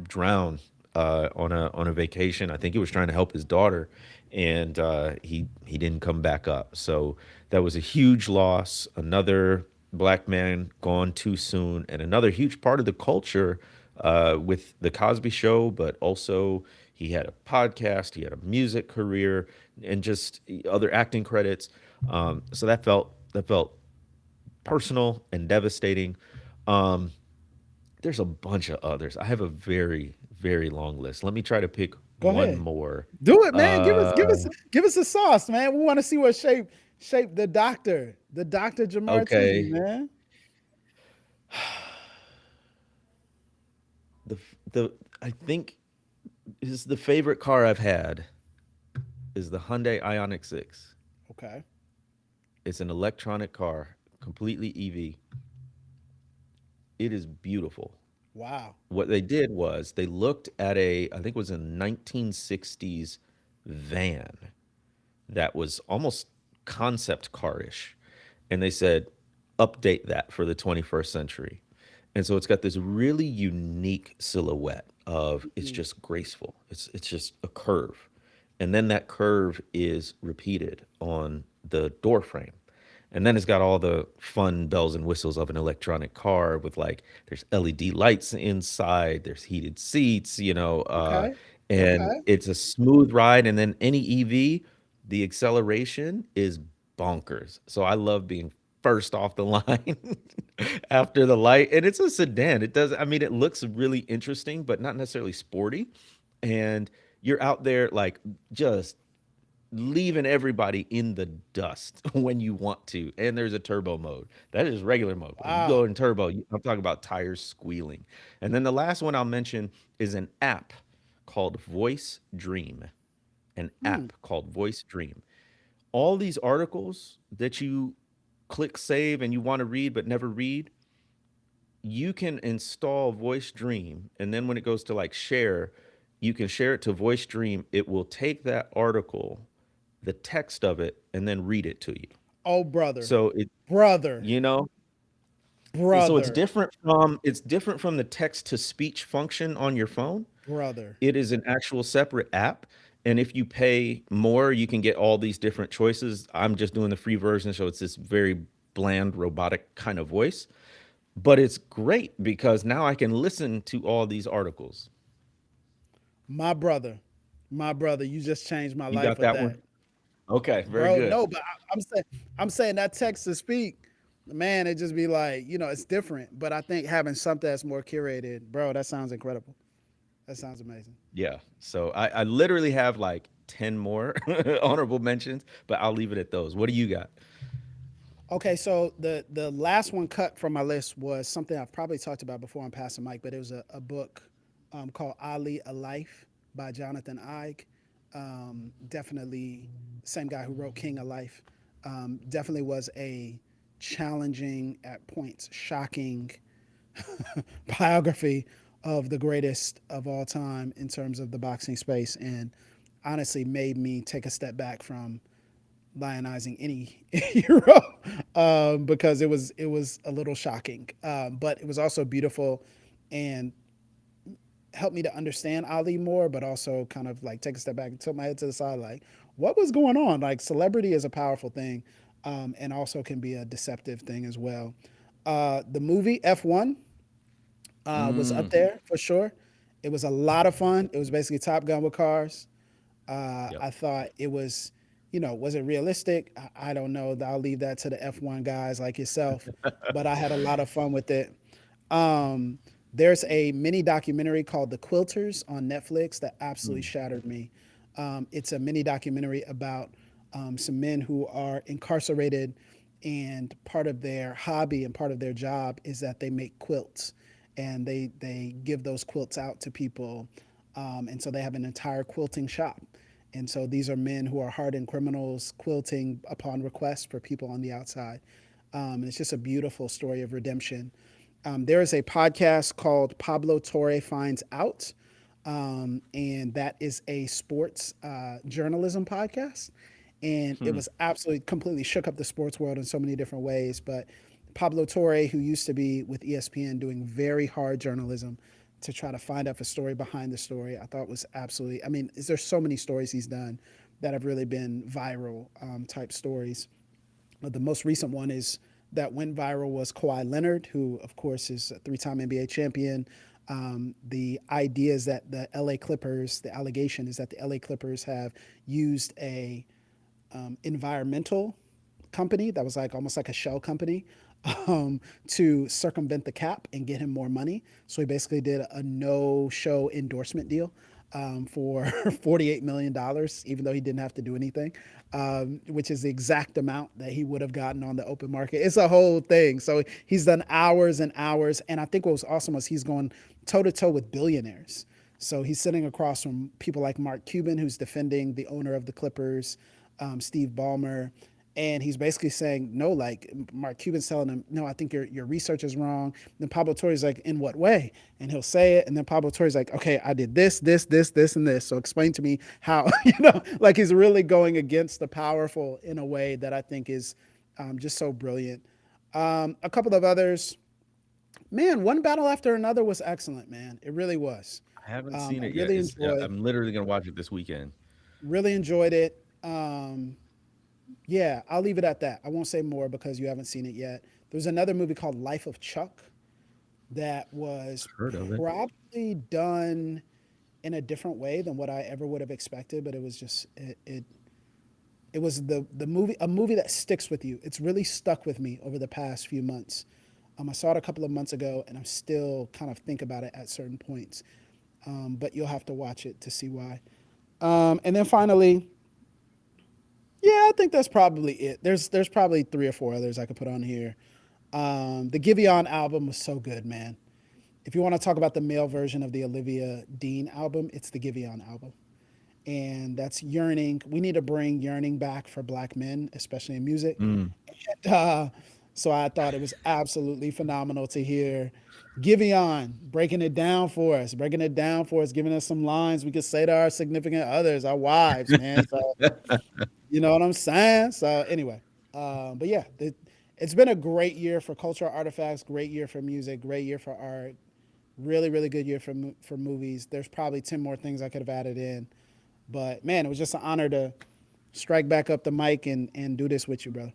drowned on a vacation. I think he was trying to help his daughter, and he didn't come back up. So that was a huge loss. Another black man gone too soon, and another huge part of the culture with the Cosby Show. But also, he had a podcast, he had a music career, and just other acting credits. So that felt personal and devastating. Um, there's a bunch of others. I have a very, very long list. Let me try to pick Go one ahead. more. Do it, man. Uh, Give us a sauce, man. We want to see what shape the doctor Jemar Tisby, okay. man. The I think is the favorite car I've had is the Hyundai Ioniq 6. Okay. It's an electronic car, completely EV. It is beautiful. Wow. What they did was they looked at I think it was a 1960s van that was almost concept car-ish. And they said, update that for the 21st century. And so it's got this really unique silhouette of it's Mm, just graceful. It's just a curve. And then that curve is repeated on the door frame. And then it's got all the fun bells and whistles of an electronic car with like there's LED lights inside, there's heated seats, Okay. and Okay. it's a smooth ride. And then any EV, the acceleration is bonkers. So I love being first off the line after the light. And it's a sedan. It does, I mean, it looks really interesting, but not necessarily sporty. And you're out there like just leaving everybody in the dust when you want to. And there's a turbo mode. That is regular mode. When you go Wow. in turbo, I'm talking about tires squealing. And then the last one I'll mention is an app called Voice Dream. An Hmm. app called Voice Dream. All these articles that you click save and you want to read but never read, you can install Voice Dream. And then when it goes to like share, you can share it to Voice Dream. It will take that article, the text of it, and then read it to you. Oh, brother, So it, brother, you know, so brother, it's different from the text to speech function on your phone. brother. It is an actual separate app. And if you pay more, you can get all these different choices. I'm just doing the free version, so it's this very bland, robotic kind of voice. But it's great because now I can listen to all these articles. My brother, my brother. You just changed my You life got with that that, one? Okay, very bro. good. No, but I'm saying that text to speak, man. It just be like it's different. But I think having something that's more curated, bro. That sounds incredible. That sounds amazing. Yeah. So I literally have like 10 more honorable mentions, but I'll leave it at those. What do you got? Okay, so the last one cut from my list was something I've probably talked about before on Pass the Mic, but it was a book called Ali a Life by Jonathan Ike. Definitely same guy who wrote King of Life. Definitely was a challenging, at points shocking biography of the greatest of all time in terms of the boxing space, and honestly made me take a step back from lionizing any hero because it was a little shocking, but it was also beautiful and helped me to understand Ali more, but also kind of like take a step back and tilt my head to the side, like what was going on. Like celebrity is a powerful thing, and also can be a deceptive thing as well. The movie F1 was up Mm, there for sure. It was a lot of fun. It was basically Top Gun with cars. yep. I thought it was, was it realistic? I don't know. I'll leave that to the F1 guys like yourself. But I had a lot of fun with it. Um, there's a mini documentary called The Quilters on Netflix that absolutely Mm, shattered me. It's a mini documentary about some men who are incarcerated, and part of their hobby and part of their job is that they make quilts, and they give those quilts out to people, and so they have an entire quilting shop. And so these are men who are hardened criminals quilting upon request for people on the outside. And it's just a beautiful story of redemption. There is a podcast called Pablo Torre Finds Out, and that is a sports journalism podcast. And it hmm. was absolutely completely shook up the sports world in so many different ways. But Pablo Torre, who used to be with ESPN doing very hard journalism to try to find out the story behind the story, I thought was absolutely, I mean, there's so many stories he's done that have really been viral type stories. The most recent one is that went viral was Kawhi Leonard, who of course is a three-time NBA champion. The idea is that the LA Clippers, the allegation is that the LA Clippers have used a environmental company that was like almost like a shell company to circumvent the cap and get him more money. So he basically did a no show endorsement deal for $48 million, even though he didn't have to do anything, which is the exact amount that he would have gotten on the open market. It's a whole thing. So he's done hours and hours. And I think what was awesome was he's going toe to toe with billionaires. So he's sitting across from people like Mark Cuban, who's defending the owner of the Clippers, Steve Ballmer, and he's basically saying no. Like Mark Cuban's telling him, no, I think your research is wrong. Then Pablo Torre's like, in what way? And he'll say it, and then Pablo Torre's like, okay, I did this, and this. So explain to me how. Like he's really going against the powerful in a way that I think is just so brilliant. A couple of others, man. One battle after another was excellent, man. It really was. I haven't seen I it yet. really enjoyed I'm literally gonna watch it this weekend. really enjoyed it. Um, Yeah, I'll leave it at that. I won't say more because you haven't seen it yet. There's another movie called Life of Chuck that was Heard of it. probably done in a different way than what I ever would have expected, but it was just it was the movie, a movie that sticks with you. It's really stuck with me over the past few months. I saw it a couple of months ago, and I'm still kind of think about it at certain points. But you'll have to watch it to see why. And then finally, yeah, I think that's probably it. There's probably three or four others I could put on here. The Giveon album was so good, man. If you want to talk about the male version of the Olivia Dean album, it's the Giveon album. And that's Yearning. We need to bring Yearning back for black men, especially in music. Mm. And, so I thought it was absolutely phenomenal to hear Giveon breaking it down for us, giving us some lines we could say to our significant others, our wives, man. So you know what I'm saying? So anyway, but yeah, it's been a great year for cultural artifacts, great year for music, great year for art, really, really good year for movies. There's probably 10 more things I could have added in, but man, it was just an honor to strike back up the mic and do this with you, brother.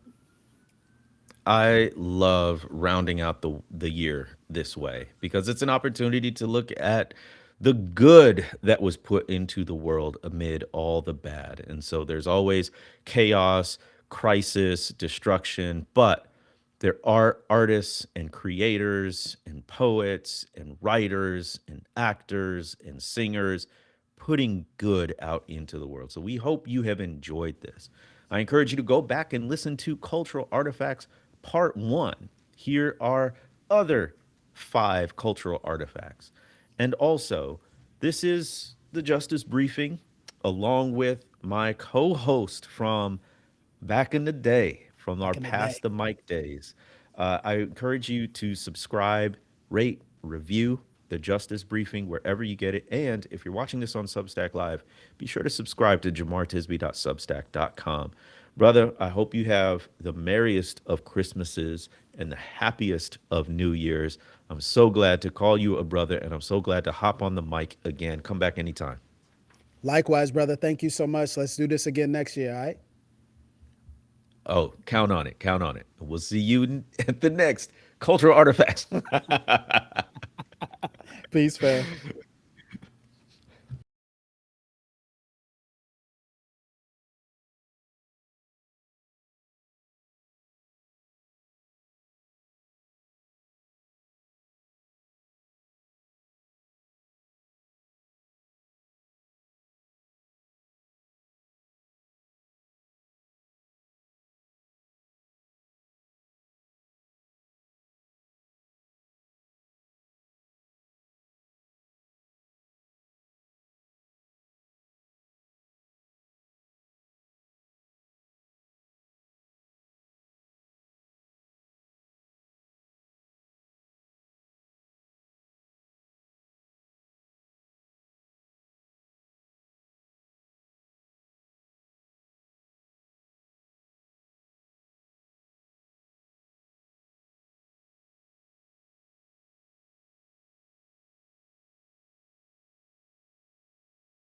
I love rounding out the year this way because it's an opportunity to look at the good that was put into the world amid all the bad. And so there's always chaos, crisis, destruction, but there are artists and creators and poets and writers and actors and singers putting good out into the world. So we hope you have enjoyed this. I encourage you to go back and listen to Cultural Artifacts Part 1. Here are other 5 cultural artifacts. And also, this is the Justice Briefing, along with my co host from back in the day, from our Back in the day. Past the Mic days. I encourage you to subscribe, rate, review the Justice Briefing wherever you get it. And if you're watching this on Substack Live, be sure to subscribe to jamartisby.substack.com. Brother, I hope you have the merriest of Christmases and the happiest of New Year's. I'm so glad to call you a brother, and I'm so glad to hop on the mic again. Come back anytime. Likewise, brother. Thank you so much. Let's do this again next year. All right. Oh, count on it. Count on it. We'll see you at the next Cultural Artifacts. Peace, fam.